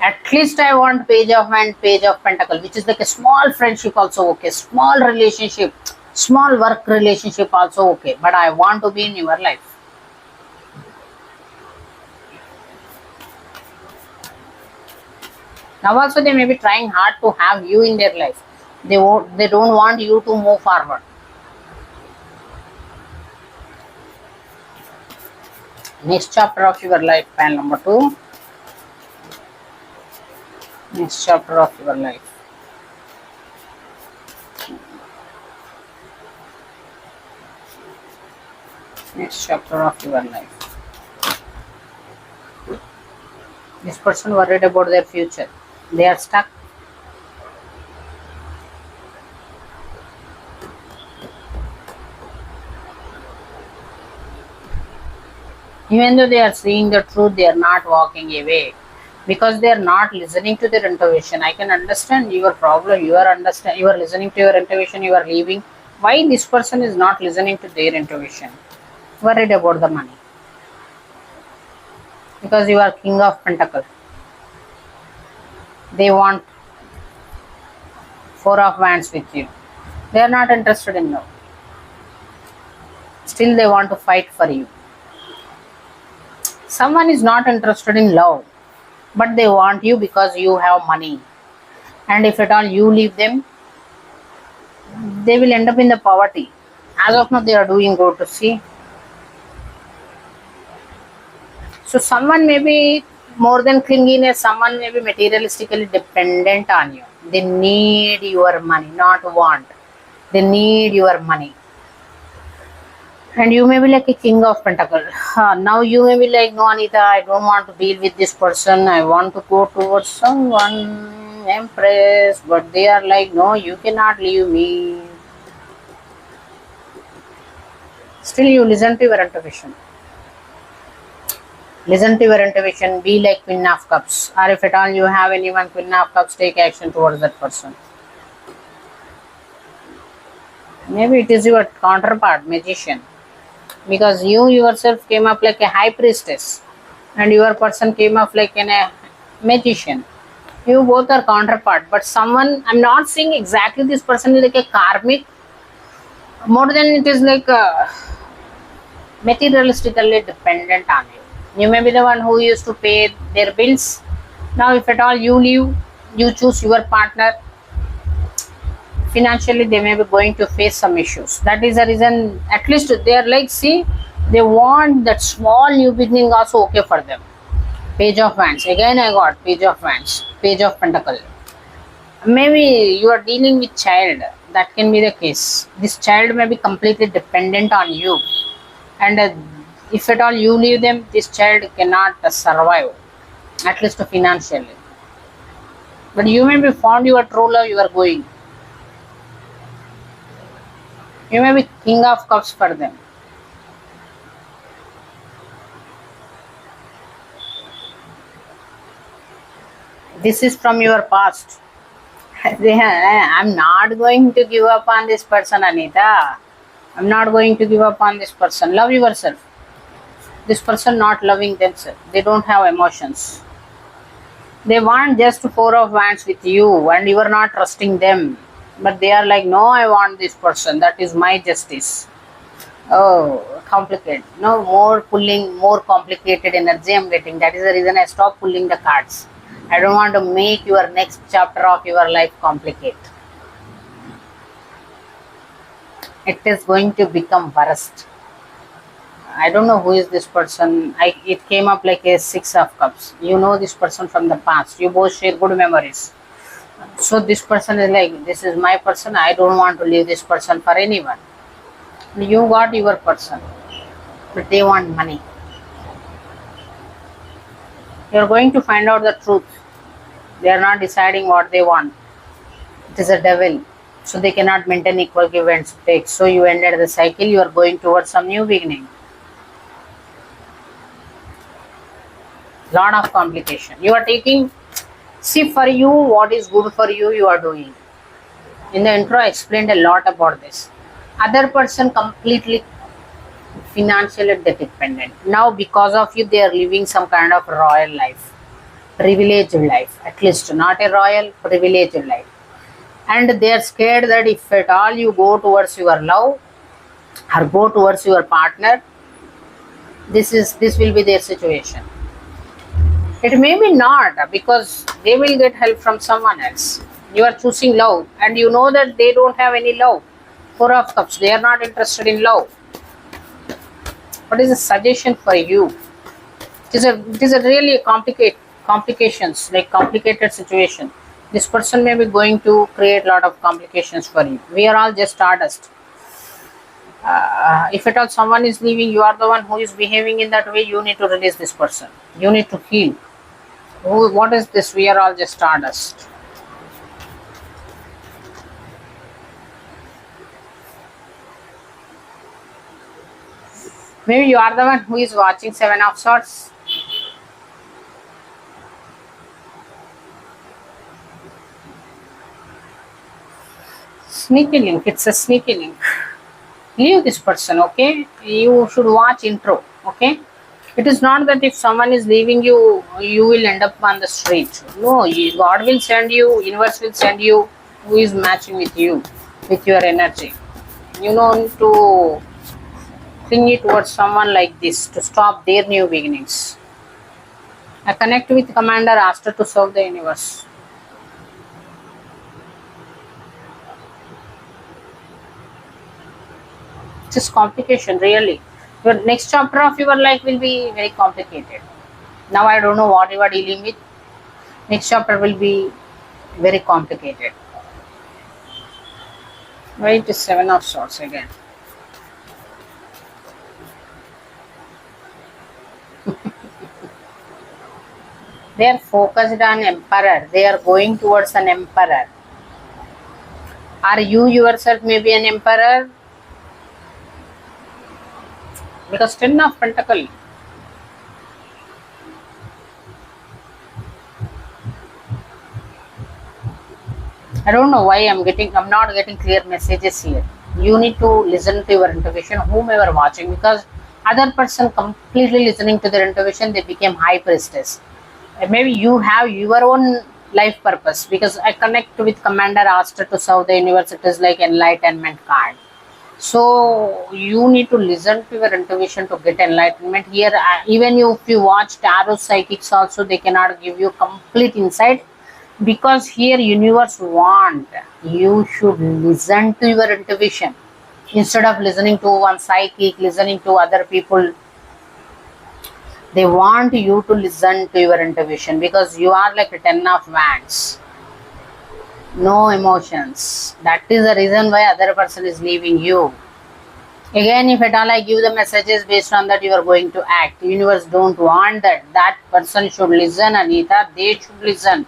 at least I want Page of Wands, Page of Pentacles, which is like a small friendship also okay. Small relationship, small work relationship also okay. But I want to be in your life. Now also they may be trying hard to have you in their life. They don't want you to move forward. Next chapter of your life, pile number 2. Next chapter of your life. Next chapter of your life. This person worried about their future. They are stuck. Even though they are seeing the truth, they are not walking away because they are not listening to their intuition. I can understand your problem. You are listening to your intuition. You are leaving. Why this person is not listening to their intuition? Worried about the money because you are King of Pentacles. They want Four of Wands with you. They are not interested in love. Still, they want to fight for you. Someone is not interested in love, but they want you because you have money. And if at all you leave them, they will end up in the poverty. As of now, they are doing good to see. So someone may be more than clinginess, someone may be materialistically dependent on you. They need your money, not want. They need your money. And you may be like a King of Pentacles. Now you may be like, no, Anita, I don't want to deal with this person. I want to go towards someone, Empress. But they are like, no, you cannot leave me. Still, you listen to your intuition. Listen to your intuition. Be like Queen of Cups. Or if at all you have anyone, Queen of Cups, take action towards that person. Maybe it is your counterpart, Magician. Because you yourself came up like a High Priestess and your person came up like a Magician. You both are counterpart, but someone, I'm not saying exactly this person is like a karmic, more than it is like a materialistically dependent on you. You may be the one who used to pay their bills. Now if at all you leave, you choose your partner, financially they may be going to face some issues. That is the reason, at least they are like, see, they want that small new beginning also okay for them. Page of Wands. Again I got Page of Wands, Page of Pentacles. Maybe you are dealing with child. That can be the case. This child may be completely dependent on you. And if at all you leave them, this child cannot survive, at least financially. But you may be found your true love, you are going. You may be King of Cups for them. This is from your past. I'm not going to give up on this person, Anita. I'm not going to give up on this person. Love yourself. This person not loving themselves. They don't have emotions. They want just Four of Wands with you and you are not trusting them. But they are like, no, I want this person. That is my justice. Oh, complicated. No, more pulling, more complicated energy I'm getting. That is the reason I stopped pulling the cards. I don't want to make your next chapter of your life complicated. It is going to become worst. I don't know who is this person. It came up like a Six of Cups. You know this person from the past. You both share good memories. So this person is like, this is my person. I don't want to leave this person for anyone. You got your person, but they want money. You are going to find out the truth. They are not deciding what they want. It is a devil. So they cannot maintain equal give and take. So you ended the cycle. You are going towards some new beginning. Lot of complication. You are taking, see, for you, what is good for you, you are doing. In the intro, I explained a lot about this. Other person completely financially dependent. Now, because of you, they are living some kind of royal life, privileged life, at least not a royal, privileged life. And they are scared that if at all you go towards your love or go towards your partner, this will be their situation. It may be not, because they will get help from someone else. You are choosing love and you know that they don't have any love. Four of Cups, they are not interested in love. What is the suggestion for you? It is a really complications, like complicated situation. This person may be going to create a lot of complications for you. We are all just stardust. If at all someone is leaving, you are the one who is behaving in that way. You need to release this person. You need to heal. What is this? We are all just stardust. Maybe you are the one who is watching Seven of Swords. Sneaky link. It's a sneaky link. Leave this person, okay? You should watch intro, okay? It is not that if someone is leaving you, you will end up on the street. No, God will send you, universe will send you who is matching with you, with your energy. You know, to cling towards someone like this to stop their new beginnings. I connect with Commander, asked her to serve the universe. It's complication, really. Your next chapter of your life will be very complicated. Now I don't know what you are dealing with. Next chapter will be very complicated. Why it is Seven of Swords again? They are focused on Emperor. They are going towards an Emperor. Are you yourself maybe an Emperor? Because Ten of Pentacles. I don't know why I'm not getting clear messages here. You need to listen to your intuition, whomever watching, because other person completely listening to their intuition, they became high priestess. Maybe you have your own life purpose, because I connect with Commander, asked to serve the universe. It is like enlightenment card. So you need to listen to your intuition to get enlightenment. Here, even if you watch tarot psychics also, they cannot give you complete insight, because here universe want you should listen to your intuition instead of listening to one psychic, listening to other people. They want you to listen to your intuition, because you are like a Ten of Wands. No emotions. That is the reason why other person is leaving you. Again, if at all I give the messages based on that, you are going to act. The universe don't want that. That person should listen, Anita. They should listen.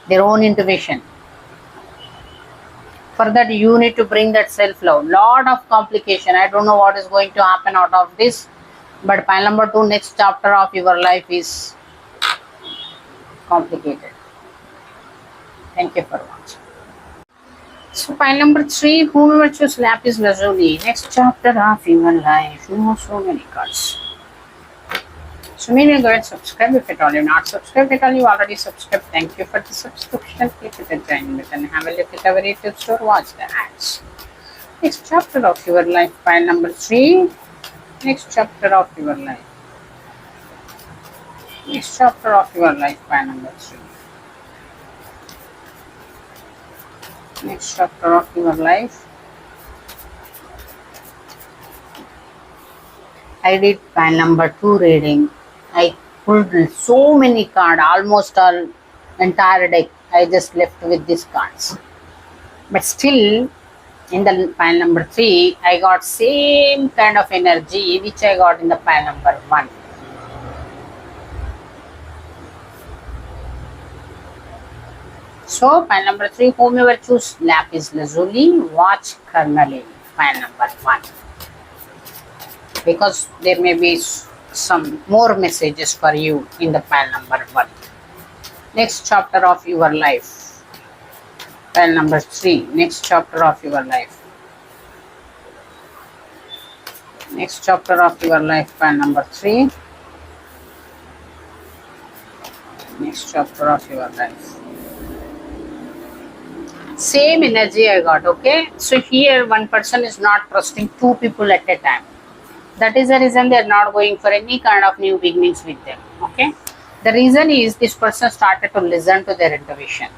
Their own intuition. For that, you need to bring that self-love. Lot of complication. I don't know what is going to happen out of this. But pile number 2, next chapter of your life is complicated. Thank you for watching. So pile number 3, whomever choose Lapis Lazuli, next chapter of your life. You know, so many cards. So maybe go ahead and subscribe if at all you're not subscribed. At all you already subscribed. Thank you for the subscription. Click the join button. Have a look at our YouTube store. Watch the ads. Next chapter of your life, pile number 3. Next chapter of your life. Next chapter of your life, pile number 3. Next chapter of your life. I did pile number 2 reading. I pulled so many cards, almost all entire deck. I just left with these cards. But still, in the pile number 3, I got same kind of energy which I got in the pile number 1. So pile number 3, whomever choose Lapis Lazuli, watch Carnally, pile number 1. Because there may be some more messages for you in the pile number 1. Next chapter of your life, pile number 3. Next chapter of your life. Next chapter of your life, pile number 3. Next chapter of your life. Same energy I got, okay? So here one person is not trusting 2 people at a time. That is the reason they are not going for any kind of new beginnings with them. Okay. The reason is this person started to listen to their intuition.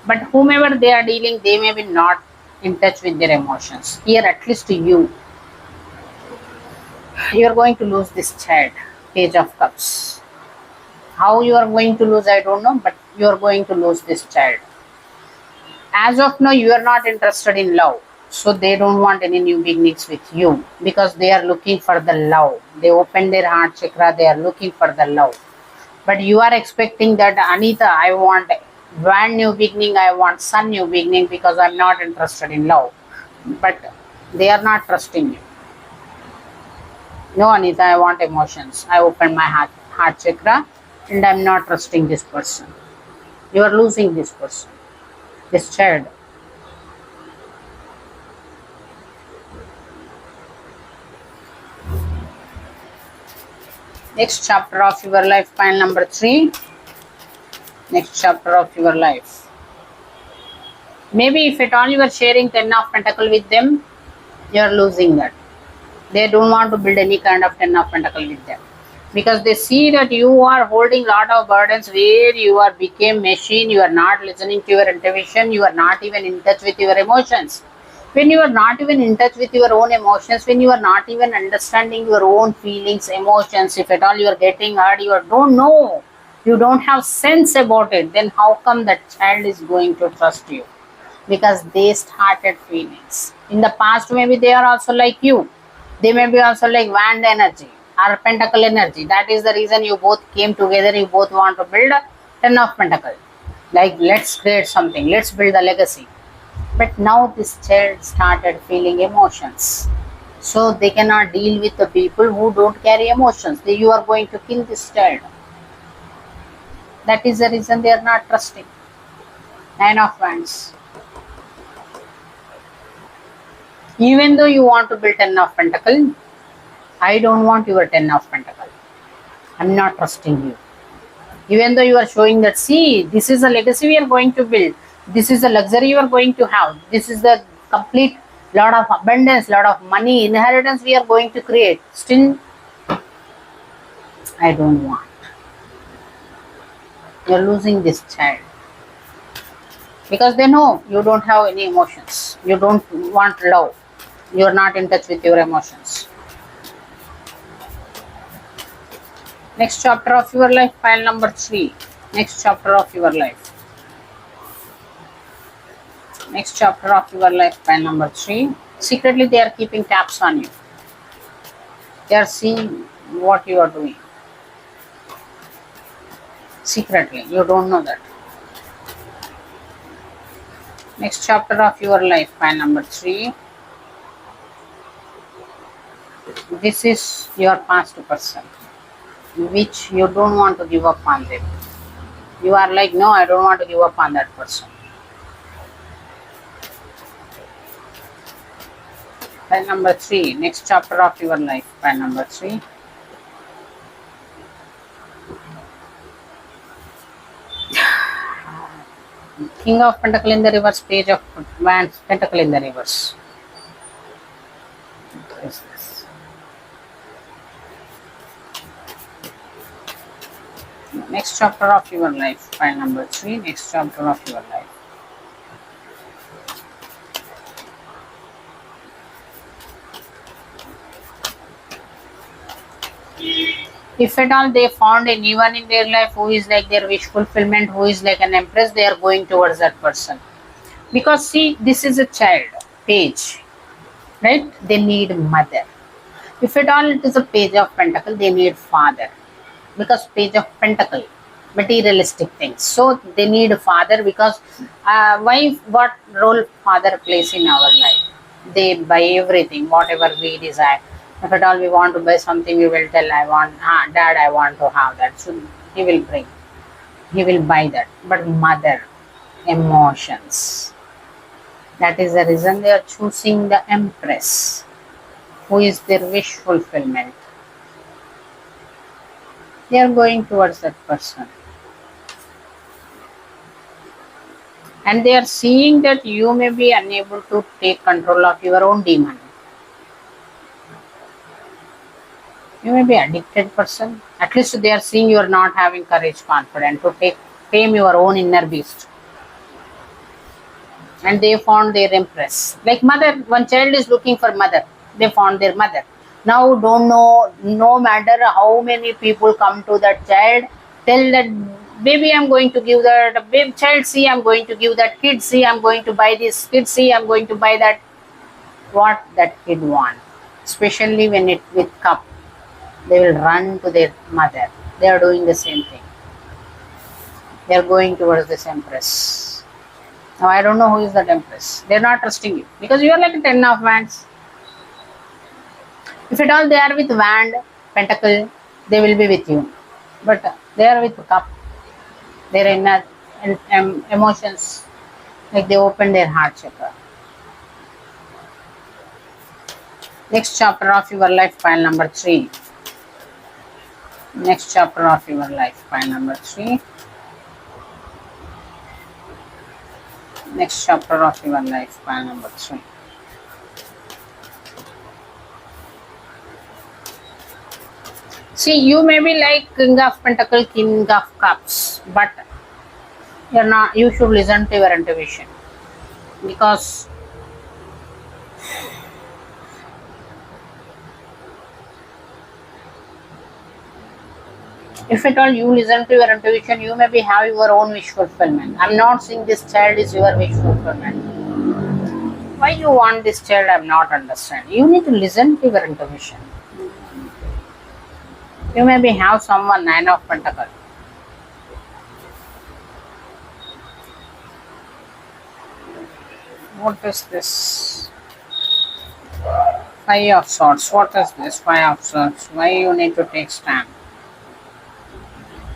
But whomever they are dealing, they may be not in touch with their emotions. Here, at least you are going to lose this child. Page of Cups. How you are going to lose, I don't know, but you are going to lose this child. As of now, you are not interested in love. So they don't want any new beginnings with you because they are looking for the love. They open their heart chakra, they are looking for the love. But you are expecting that, Anita, I want brand new beginning, I want some new beginning because I'm not interested in love. But they are not trusting you. No, Anita, I want emotions. I open my heart chakra and I'm not trusting this person. You are losing this person, this child. Next chapter of your life, pile number 3. Next chapter of your life. Maybe if at all you are sharing 10 of Pentacle with them, you are losing that. They don't want to build any kind of 10 of Pentacle with them. Because they see that you are holding lot of burdens where you are became machine, you are not listening to your intuition, you are not even in touch with your emotions. When you are not even in touch with your own emotions, when you are not even understanding your own feelings, emotions, if at all you are getting hurt, you don't know, you don't have sense about it, then how come that child is going to trust you? Because they started feelings. In the past, maybe they are also like you. They may be also like Wand energy or Pentacle energy. That is the reason you both came together, you both want to build a 10 of Pentacle. Like, let's create something, let's build a legacy. But now this child started feeling emotions. So they cannot deal with the people who don't carry emotions. You are going to kill this child. That is the reason they are not trusting. 9 of Wands. Even though you want to build 10 of Pentacle, I don't want your 10 of Pentacle. I'm not trusting you. Even though you are showing that, see, this is a legacy we are going to build. This is the luxury you are going to have. This is the complete lot of abundance, lot of money, inheritance we are going to create. Still, I don't want. You are losing this child. Because they know you don't have any emotions. You don't want love. You are not in touch with your emotions. Next chapter of your life, pile number 3. Next chapter of your life. Next chapter of your life, pile number 3. Secretly, they are keeping tabs on you. They are seeing what you are doing. Secretly, you don't know that. Next chapter of your life, pile number 3. This is your past person, which you don't want to give up on them. You are like, no, I don't want to give up on that person. Pile number 3, next chapter of your life, pile number 3. King of Pentacle in the reverse, Page of Wands, Pentacle in the reverse. What is this? Next chapter of your life, pile number 3, next chapter of your life. If at all they found anyone in their life who is like their wish fulfillment, who is like an empress, they are going towards that person. Because see, this is a child, page, right? They need mother. If at all it is a page of pentacle, they need father. Because page of pentacle, materialistic things. So they need a father because why? What role father plays in our life? They buy everything, whatever we desire. If at all we want to buy something, we will tell, I want, dad, I want to have that. So he will bring, he will buy that. But mother, emotions. That is the reason they are choosing the empress, who is their wish fulfillment. They are going towards that person. And they are seeing that you may be unable to take control of your own demon. You may be addicted person. At least they are seeing you are not having courage, confidence to tame your own inner beast. And they found their empress. Like mother, one child is looking for mother. They found their mother. Now don't know, no matter how many people come to that child, tell that baby I'm going to give that, baby child see I'm going to give that, kid see I'm going to buy this, kid see I'm going to buy that. What that kid want, especially when it with cup, they will run to their mother. They are doing the same thing. They are going towards this empress. Now I don't know who is that empress. They are not trusting you because you are like a 10 of wands. If at all they are with wand, pentacle, they will be with you. But they are with cup. Their inner emotions, like they open their heart chakra. Next chapter of your life, pile number 3. Next chapter of your life, pile number 3. Next chapter of your life, pile number 3. See, you may be like King of Pentacle, King of Cups, but you're not. You should listen to your intuition, because if at all you listen to your intuition, you may be have your own wish fulfillment. I'm not saying this child is your wish fulfillment. Why you want this child, I'm not understand. You need to listen to your intuition. You may be have someone 9 of Pentacle. What is this? 5 of Swords. What is this? 5 of Swords. Why you need to take stand?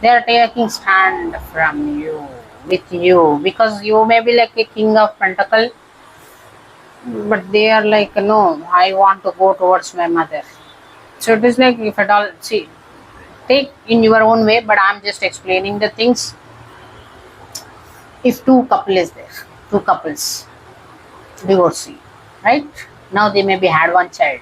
They are taking stand from you, with you, because you may be like a King of Pentacle, but they are like, no, I want to go towards my mother. So it is like, if at all, see, take in your own way, but I'm just explaining the things. If two couples, divorcee, right? Now they maybe had one child.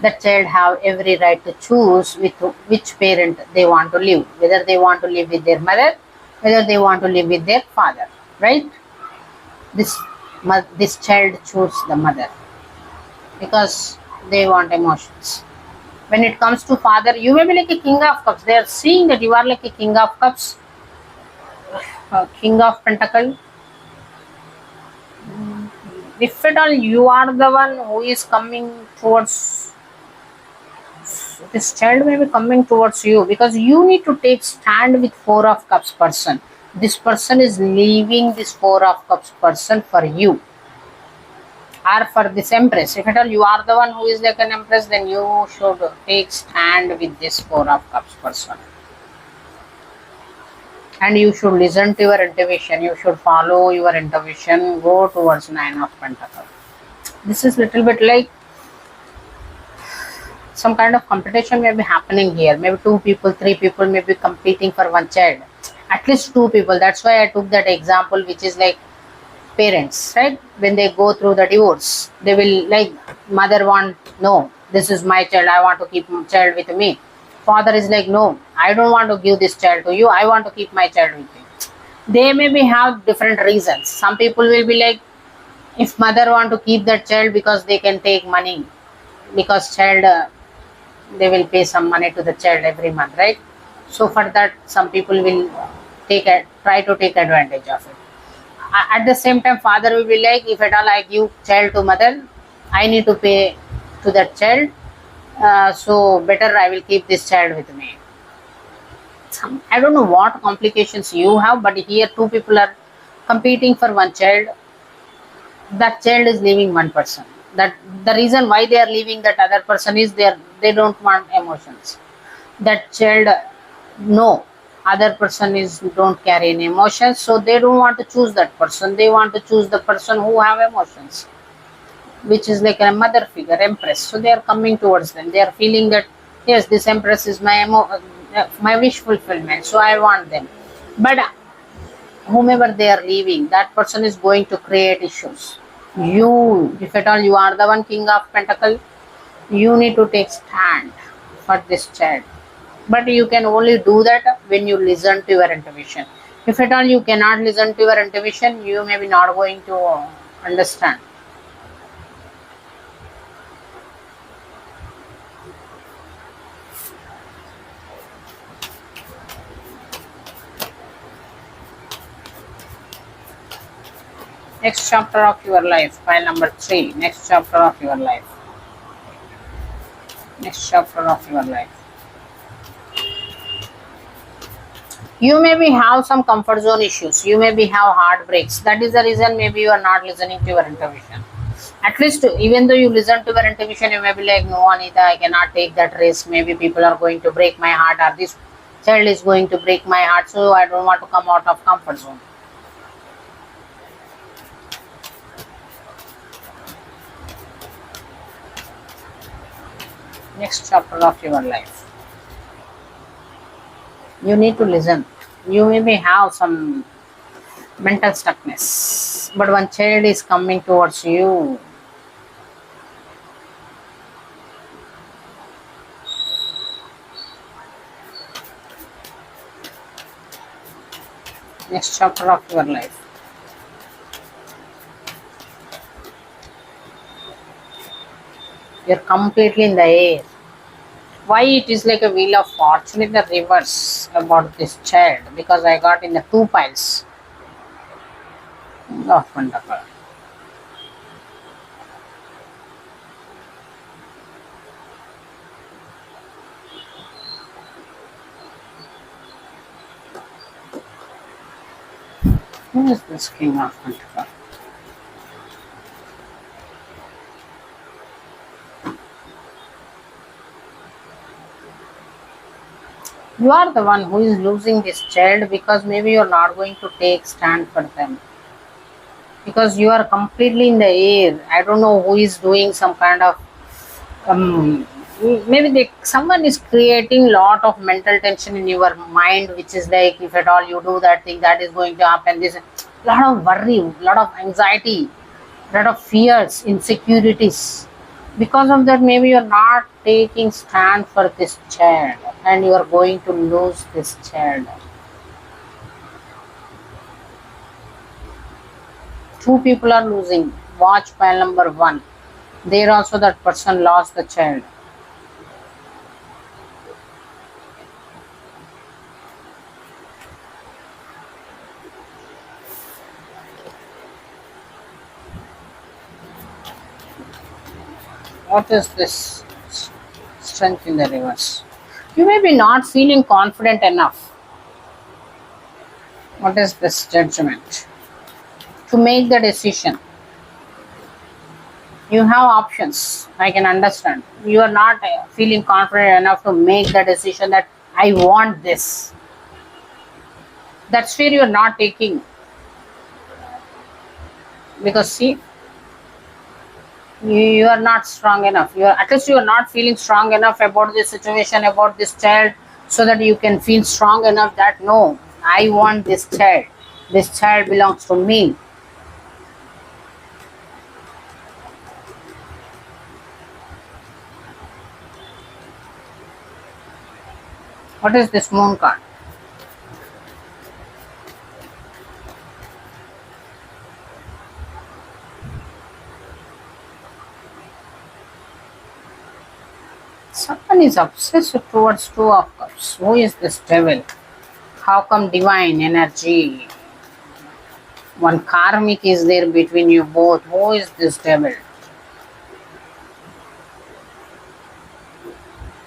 That child have every right to choose with which parent they want to live, whether they want to live with their mother, whether they want to live with their father, right? This child choose the mother because they want emotions. When it comes to father, you may be like a King of Cups. They are seeing that you are like a King of Cups, King of Pentacle. If at all you are the one who is coming towards, this child may be coming towards you, because you need to take stand with 4 of Cups person. This person is leaving this 4 of Cups person for you, or for this empress. If at all you are the one who is like an empress, then you should take stand with this 4 of Cups person. And you should listen to your intuition. You should follow your intuition. Go towards 9 of Pentacles. This is little bit like some kind of competition may be happening here. Maybe 2 people, 3 people may be competing for one child. At least 2 people. That's why I took that example, which is like parents, right? When they go through the divorce, they will like, mother want, no, this is my child. I want to keep my child with me. Father is like, no, I don't want to give this child to you. I want to keep my child with me. They maybe have different reasons. Some people will be like, if mother want to keep that child because they can take money, because child, they will pay some money to the child every month, right? So for that, some people will try to take advantage of it. At the same time, father will be like, if at all I give child to mother, I need to pay to that child. So better I will keep this child with me. I don't know what complications you have, but here 2 people are competing for one child. That child is leaving one person. That the reason why they are leaving that other person is they don't want emotions. That child, no, other person is don't carry any emotions, so they don't want to choose that person. They want to choose the person who have emotions, which is like a mother figure, empress. So they are coming towards them. They are feeling that yes, this empress is my wish fulfillment, so I want them. But whomever they are leaving, that person is going to create issues. You, if at all you are the one King of Pentacles, you need to take stand for this child. But you can only do that when you listen to your intuition. If at all you cannot listen to your intuition, you may be not going to understand. Next chapter of your life, pile number 3. Next chapter of your life. Next chapter of your life. You maybe have some comfort zone issues. You maybe have heartbreaks. That is the reason maybe you are not listening to your intuition. At least, even though you listen to your intuition, you may be like, no, Anita, I cannot take that risk. Maybe people are going to break my heart, or this child is going to break my heart, so I don't want to come out of comfort zone. Next chapter of your life. You need to listen. You maybe have some mental stuckness, but one child is coming towards you. Next chapter of your life. You're completely in the air. Why it is like a wheel of fortune in the reverse about this child? Because I got in the 2 piles. Oh, wonderful. Who is this King of Pentacles? You are the one who is losing this child because maybe you are not going to take stand for them. Because you are completely in the air. I don't know who is doing some kind of maybe someone is creating lot of mental tension in your mind, which is like, if at all you do that thing, that is going to happen. This lot of worry, lot of anxiety, lot of fears, insecurities. Because of that, maybe you're not taking stand for this child, and you are going to lose this child. 2 people are losing. Watch pile number 1. There also that person lost the child. What is this strength in the reverse? You may be not feeling confident enough. What is this judgment? To make the decision. You have options. I can understand. You are not feeling confident enough to make the decision that I want this. That's where you are not taking. Because see, you are not strong enough. At least you are not feeling strong enough about this situation, about this child, so that you can feel strong enough that no, I want this child. This child belongs to me. What is this moon card? Someone is obsessed towards 2 of cups. Who is this devil? How come divine energy? One karmic is there between you both. Who is this devil?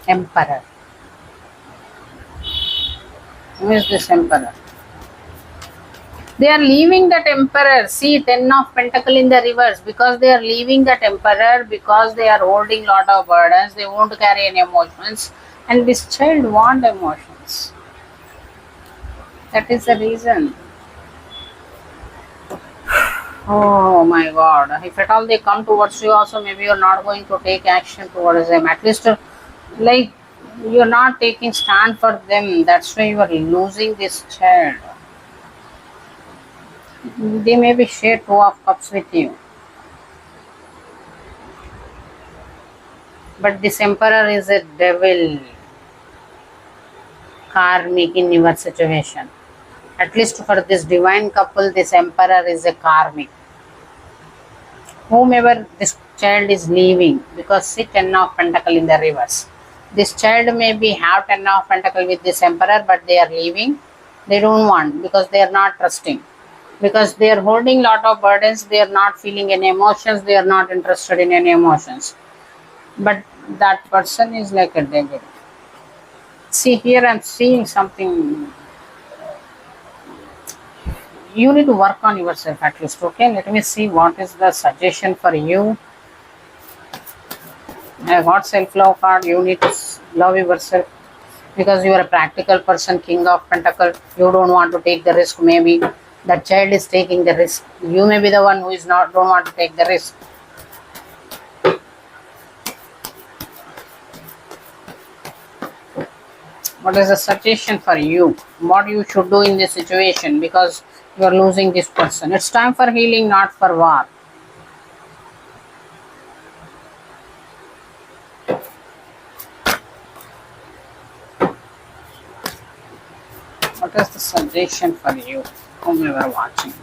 Emperor. Who is this emperor? They are leaving that emperor. See, 10 of Pentacle in the reverse. Because they are leaving that emperor, because they are holding lot of burdens, they won't carry any emotions. And this child wants emotions. That is the reason. Oh my God. If at all they come towards you also, maybe you're not going to take action towards them. At least like you're not taking stand for them. That's why you are losing this child. They maybe share 2 of cups with you. But this emperor is a devil karmic in your situation. At least for this divine couple, this emperor is a karmic. Whomever this child is leaving, because see 10 of pentacle in the reverse. This child may be have 10 of pentacle with this emperor, but they are leaving. They don't want because they are not trusting. Because they are holding lot of burdens, they are not feeling any emotions, they are not interested in any emotions. But that person is like a devil. See here I'm seeing something. You need to work on yourself at least. Okay, let me see what is the suggestion for you. I got self-love card. You need to love yourself because you are a practical person, king of pentacle. You don't want to take the risk. Maybe that child is taking the risk. You may be the one who is not don't want to take the risk. What is the suggestion for you? What you should do in this situation because you are losing this person. It's time for healing, not for war. What is the suggestion for you, whomever watching?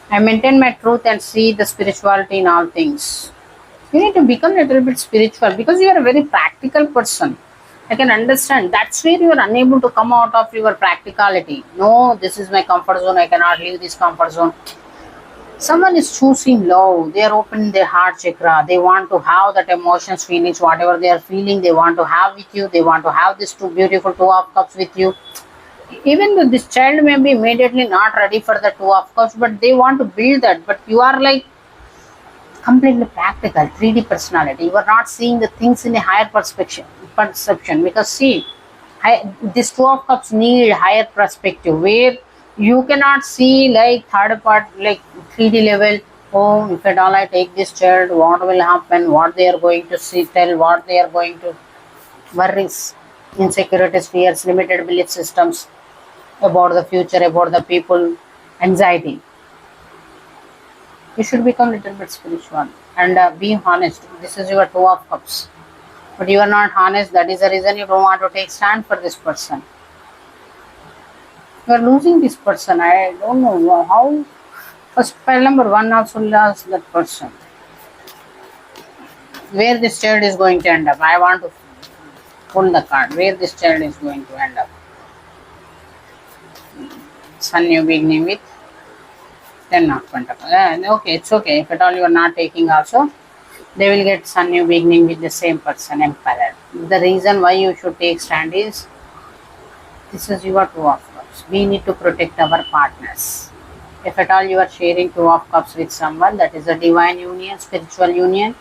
I maintain my truth and see the spirituality in all things. You need to become a little bit spiritual because you are a very practical person. I can understand. That's where you are unable to come out of your practicality. No, this is my comfort zone. I cannot leave this comfort zone. Someone is choosing love. They are opening their heart chakra. They want to have that emotions, feelings, whatever they are feeling. They want to have with you. They want to have this two beautiful two of cups with you. Even though this child may be immediately not ready for the two of cups, but they want to build that. But you are like completely practical, 3D personality. You are not seeing the things in a higher perception because see, this two of cups need higher perspective where you cannot see like third part, like 3D level. Oh, if at all I take this child, what will happen? What they are going to see, tell, what they are going to worries, insecurities, fears, limited belief systems about the future, about the people, anxiety. You should become a little bit spiritual and be honest. This is your two of cups. But you are not honest. That is the reason you don't want to take stand for this person. You are losing this person. I don't know how. First file number 1 also lost that person. Where this child is going to end up. I want to pull the card. Where this child is going to end up. Sun new beginning with 10 of pentacles. Okay, it's okay. If at all you are not taking also, they will get sun new beginning with the same person, emperor. The reason why you should take stand is, this is your two of cups. We need to protect our partners. If at all you are sharing two of cups with someone, that is a divine union, spiritual union,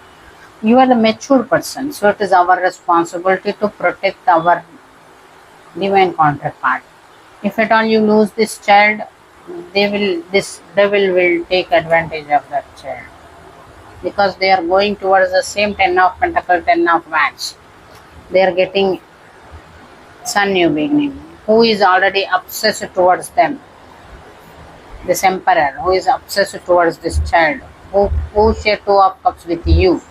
you are the mature person. So it is our responsibility to protect our divine counterpart. If at all you lose this child, this devil will take advantage of that child because they are going towards the same 10 of pentacle, 10 of wands. They are getting sun new beginning. Who is already obsessed towards them? This emperor who is obsessed towards this child, who share two of cups with you.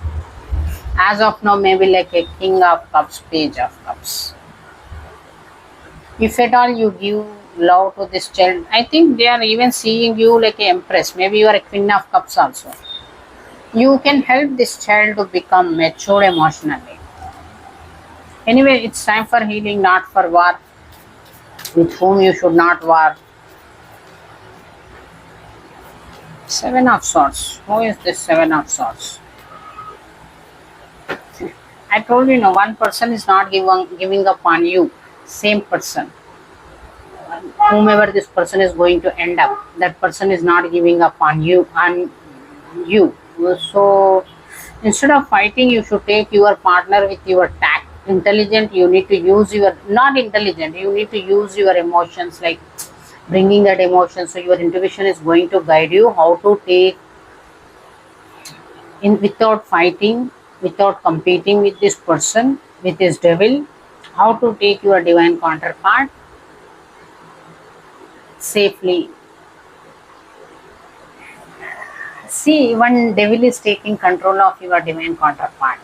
As of now, maybe like a king of cups, page of cups. If at all you give love to this child, I think they are even seeing you like an empress. Maybe you are a queen of cups also. You can help this child to become mature emotionally. Anyway, it's time for healing, not for war. With whom you should not war. 7 of Swords. Who is this 7 of Swords? I told you, no, one person is not giving up on you. Same person. Whomever this person is going to end up, that person is not giving up on you. So instead of fighting, you should take your partner with your tact. Intelligent, you need to use your, not intelligent, you need to use your emotions, like bringing that emotion. So your intuition is going to guide you how to take in without fighting, without competing with this person, with this devil, how to take your divine counterpart safely See, one devil is taking control of your divine counterpart.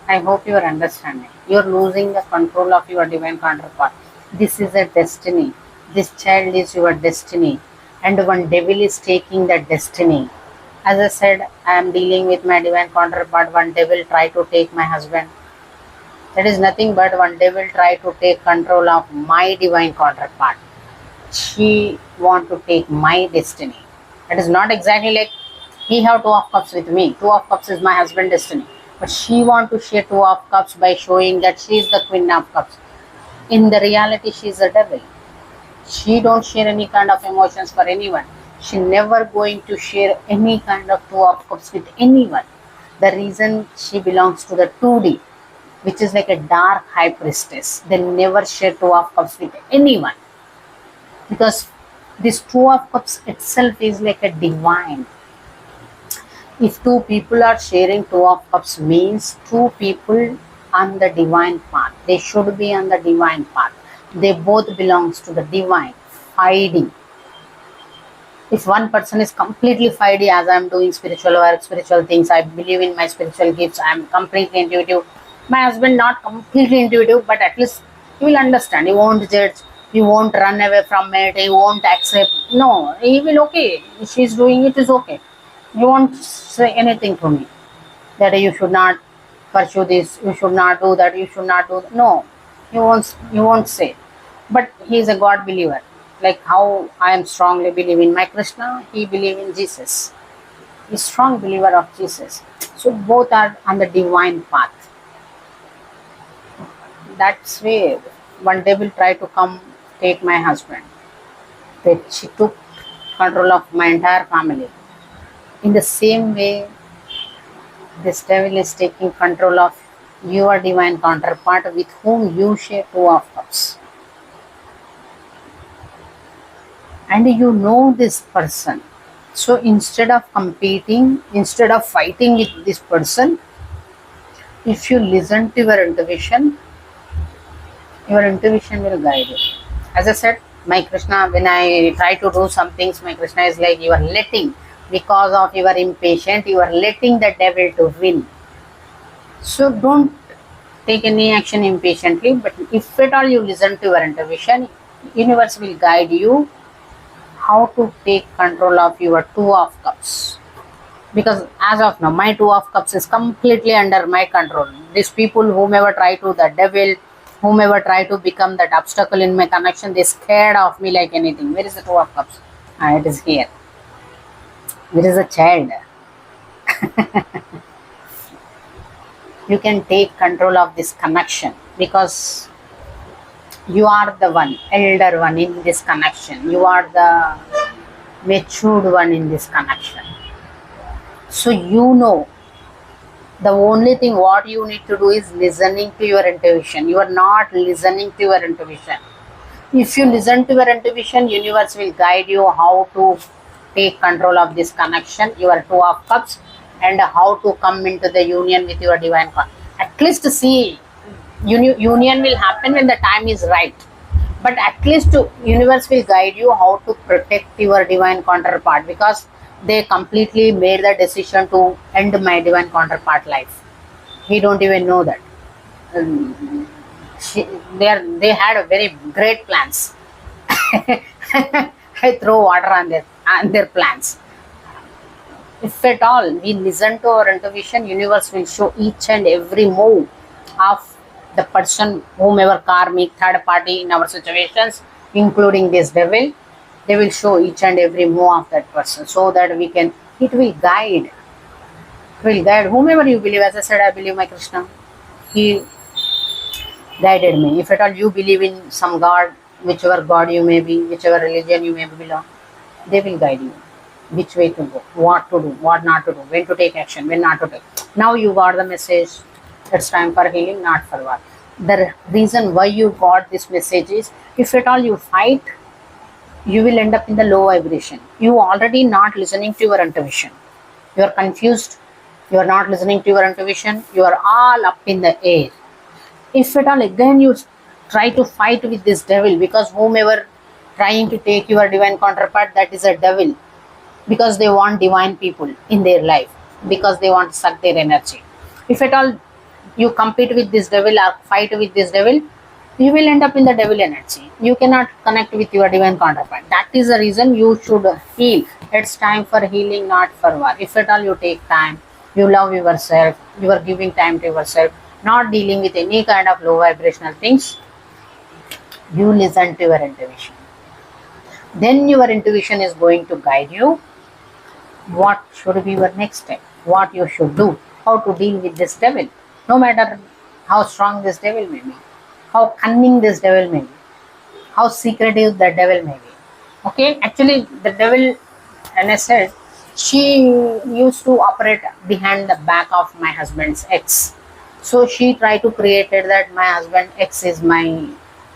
I hope you are understanding. You are losing the control of your divine counterpart. This is a destiny. This child is your destiny. And one devil is taking that destiny. As I said, I am dealing with my divine counterpart. One devil try to take my husband. That is nothing but one devil try to take control of my divine counterpart. She want to take my destiny. It is not exactly like he have two of cups with me. Two of cups is my husband destiny. But she want to share two of cups by showing that she is the queen of cups. In the reality, she is a devil. She don't share any kind of emotions for anyone. She never going to share any kind of two of cups with anyone. The reason she belongs to the 2D, which is like a dark high priestess. They never share two of cups with anyone. Because this two of cups itself is like a divine. If two people are sharing two of cups means two people on the divine path. They should be on the divine path. They both belongs to the divine. 5D. If one person is completely 5D, as I am doing spiritual work, spiritual things, I believe in my spiritual gifts, I am completely intuitive. My husband not completely intuitive, but at least he will understand. He won't judge. He won't run away from it. He won't accept. No, he will okay. She's doing it is okay. He won't say anything to me that you should not pursue this, you should not do that, you should not do that. No, he won't say. But he is a God believer. Like how I am strongly believe in my Krishna, he believe in Jesus. He's strong believer of Jesus. So both are on the divine path. That's where one devil tried to come take my husband. That she took control of my entire family. In the same way, this devil is taking control of your divine counterpart with whom you share two of cups. And you know this person. So instead of competing, instead of fighting with this person, if you listen to your intuition will guide you. As I said, my Krishna, when I try to do some things, my Krishna is like, you are letting, because of your impatient, you are letting the devil to win. So don't take any action impatiently, but if at all you listen to your intuition, universe will guide you how to take control of your two of cups. Because as of now, my two of cups is completely under my control. These people, whomever try to, the devil, whomever try to become that obstacle in my connection, they scared of me like anything. Where is the two of cups? It is here. There is a child. You can take control of this connection because you are the one, elder one in this connection. You are the matured one in this connection. So you know, the only thing what you need to do is listening to your intuition. You are not listening to your intuition. If you listen to your intuition, universe will guide you how to take control of this connection, your two of cups, and how to come into the union with your divine God. At least see, union will happen when the time is right. But at least universe will guide you how to protect your divine counterpart, because they completely made the decision to end my divine counterpart life. He don't even know that. They had a very great plans. I throw water on their plans. If at all we listen to our intuition, universe will show each and every move of the person, whomever karmic, third party in our situations, including this devil. They will show each and every move of that person, so that it will guide. It will guide whomever you believe. As I said, I believe my Krishna. He guided me. If at all you believe in some God, whichever God you may be, whichever religion you may belong, they will guide you. Which way to go, what to do, what not to do, when to take action, when not to take. Now you got the message. It's time for healing, not for what. The reason why you got this message is, if at all you fight, you will end up in the low vibration. You already not listening to your intuition. You are confused. You are not listening to your intuition. You are all up in the air. If at all again you try to fight with this devil, because whomever trying to take your divine counterpart, that is a devil. because they want divine people in their life, because they want to suck their energy. If at all you compete with this devil or fight with this devil, you will end up in the devil energy. You cannot connect with your divine counterpart. That is the reason you should heal. It's time for healing, not for war. If at all you take time, you love yourself, you are giving time to yourself, not dealing with any kind of low vibrational things, you listen to your intuition. Then your intuition is going to guide you what should be your next step, what you should do, how to deal with this devil, no matter how strong this devil may be, how cunning this devil may be, how secretive the devil may be. Okay, actually, the devil, and I said, she used to operate behind the back of my husband's ex. So she tried to create it that my husband ex is my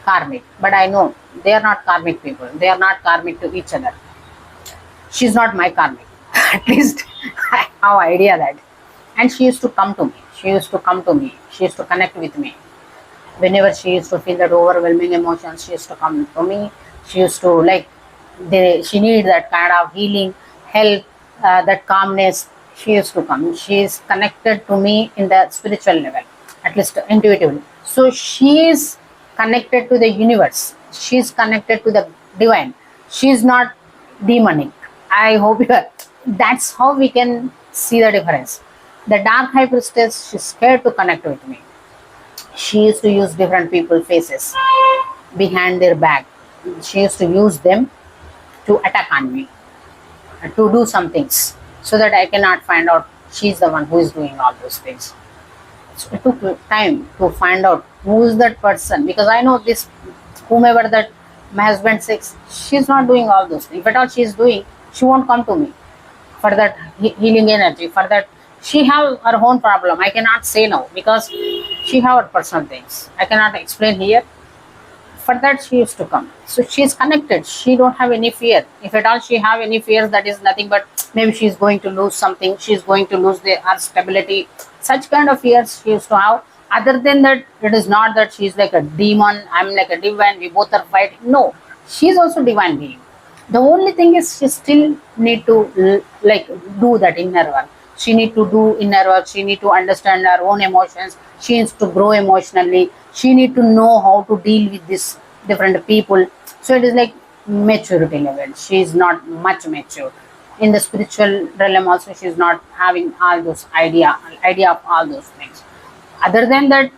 karmic. But I know they are not karmic people. They are not karmic to each other. She's not my karmic. At least I have idea that. And she used to come to me. She used to come to me. She used to connect with me. Whenever she used to feel that overwhelming emotions, she used to come to me. She used to she needed that kind of healing, help, that calmness. She used to come. She is connected to me in the spiritual level, at least intuitively. So she is connected to the universe. She is connected to the divine. She is not demonic. I hope you are. That's how we can see the difference. The dark high priestess, she's scared to connect with me. She used to use different people's faces behind their back. She used to use them to attack on me, to do some things, so that I cannot find out she's the one who is doing all those things. So it took time to find out who is that person, because I know this, whomever that my husband says, she's not doing all those things. If at all she is doing, she won't come to me for that healing energy, for that she have her own problem. I cannot say no, because she have her personal things. I cannot explain here. For that she used to come. So she is connected. She don't have any fear. If at all she have any fears, that is nothing but maybe she is going to lose something. She is going to lose her stability. Such kind of fears she used to have. Other than that, it is not that she is like a demon. I'm like a divine. We both are fighting. No, she is also divine being. The only thing is she still need to do that inner work. She need to do inner work. She need to understand her own emotions. She needs to grow emotionally. She need to know how to deal with these different people. So it is like maturity level. She is not much mature. In the spiritual realm also, she is not having all those idea of all those things. Other than that,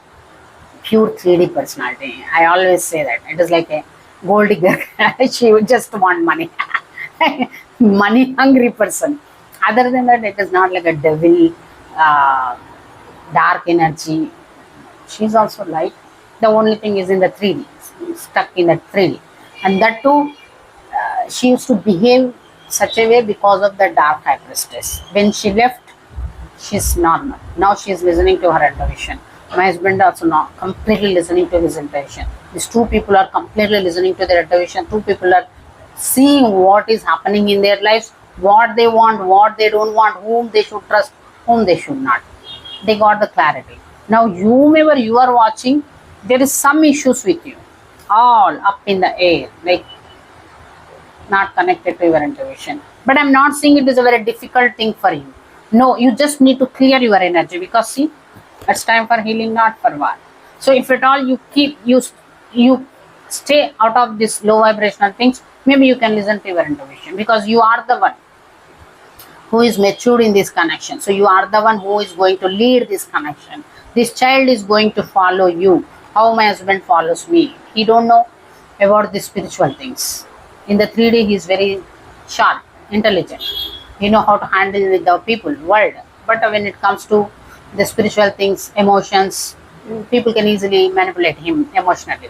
pure 3D personality. I always say that. It is like a gold digger. She would just want money. Money hungry person. Other than that, it is not like a devil, dark energy. She's also light. The only thing is in the 3D, stuck in that 3D. And that too, she used to behave such a way because of the dark high priestess. When she left, she's normal. Now she is listening to her intuition. My husband also not completely listening to his intuition. These two people are completely listening to their intuition. Two people are seeing what is happening in their lives, what they want, what they don't want, whom they should trust, whom they should not. They got the clarity. Now, whomever you are watching, there is some issues with you, all up in the air, like not connected to your intuition. But I'm not saying it is a very difficult thing for you. No, you just need to clear your energy, because see, it's time for healing, not for war. So if at all you stay out of this low vibrational things, maybe you can listen to your intuition, because you are the one who is matured in this connection. So you are the one who is going to lead this connection. This child is going to follow you. How my husband follows me. He don't know about the spiritual things. In the 3D, he is very sharp, intelligent. He know how to handle with the people, world. But when it comes to the spiritual things, emotions, people can easily manipulate him emotionally.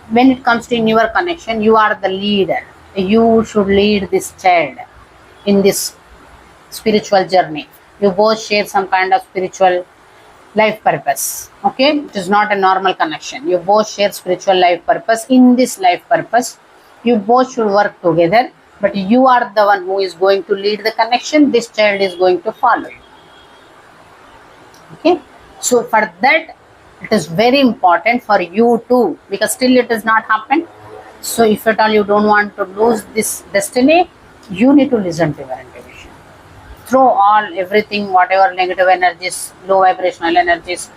When it comes to your connection, you are the leader. You should lead this child in this spiritual journey. You both share some kind of spiritual life purpose. Okay, it is not a normal connection. You both share spiritual life purpose. In this life purpose, you both should work together, but you are the one who is going to lead the connection. This child is going to follow you. Okay, so for that, it is very important for you too, because still it has not happened. So if at all you don't want to lose this destiny, You need to listen to your intuition. Throw all everything, whatever negative energies, low vibrational energies,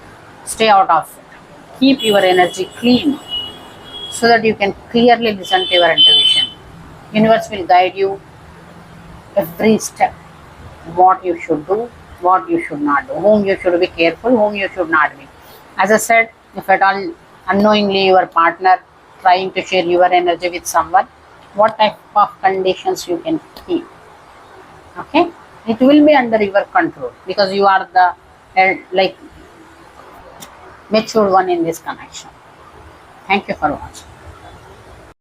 stay out of it. Keep your energy clean so that you can clearly listen to your intuition. Universe will guide you every step, what you should do, what you should not do, whom you should be careful, whom you should not be. As I said, if at all unknowingly your partner trying to share your energy with someone, what type of conditions you can keep. Okay, it will be under your control because you are the like matured one in this connection. Thank you for watching.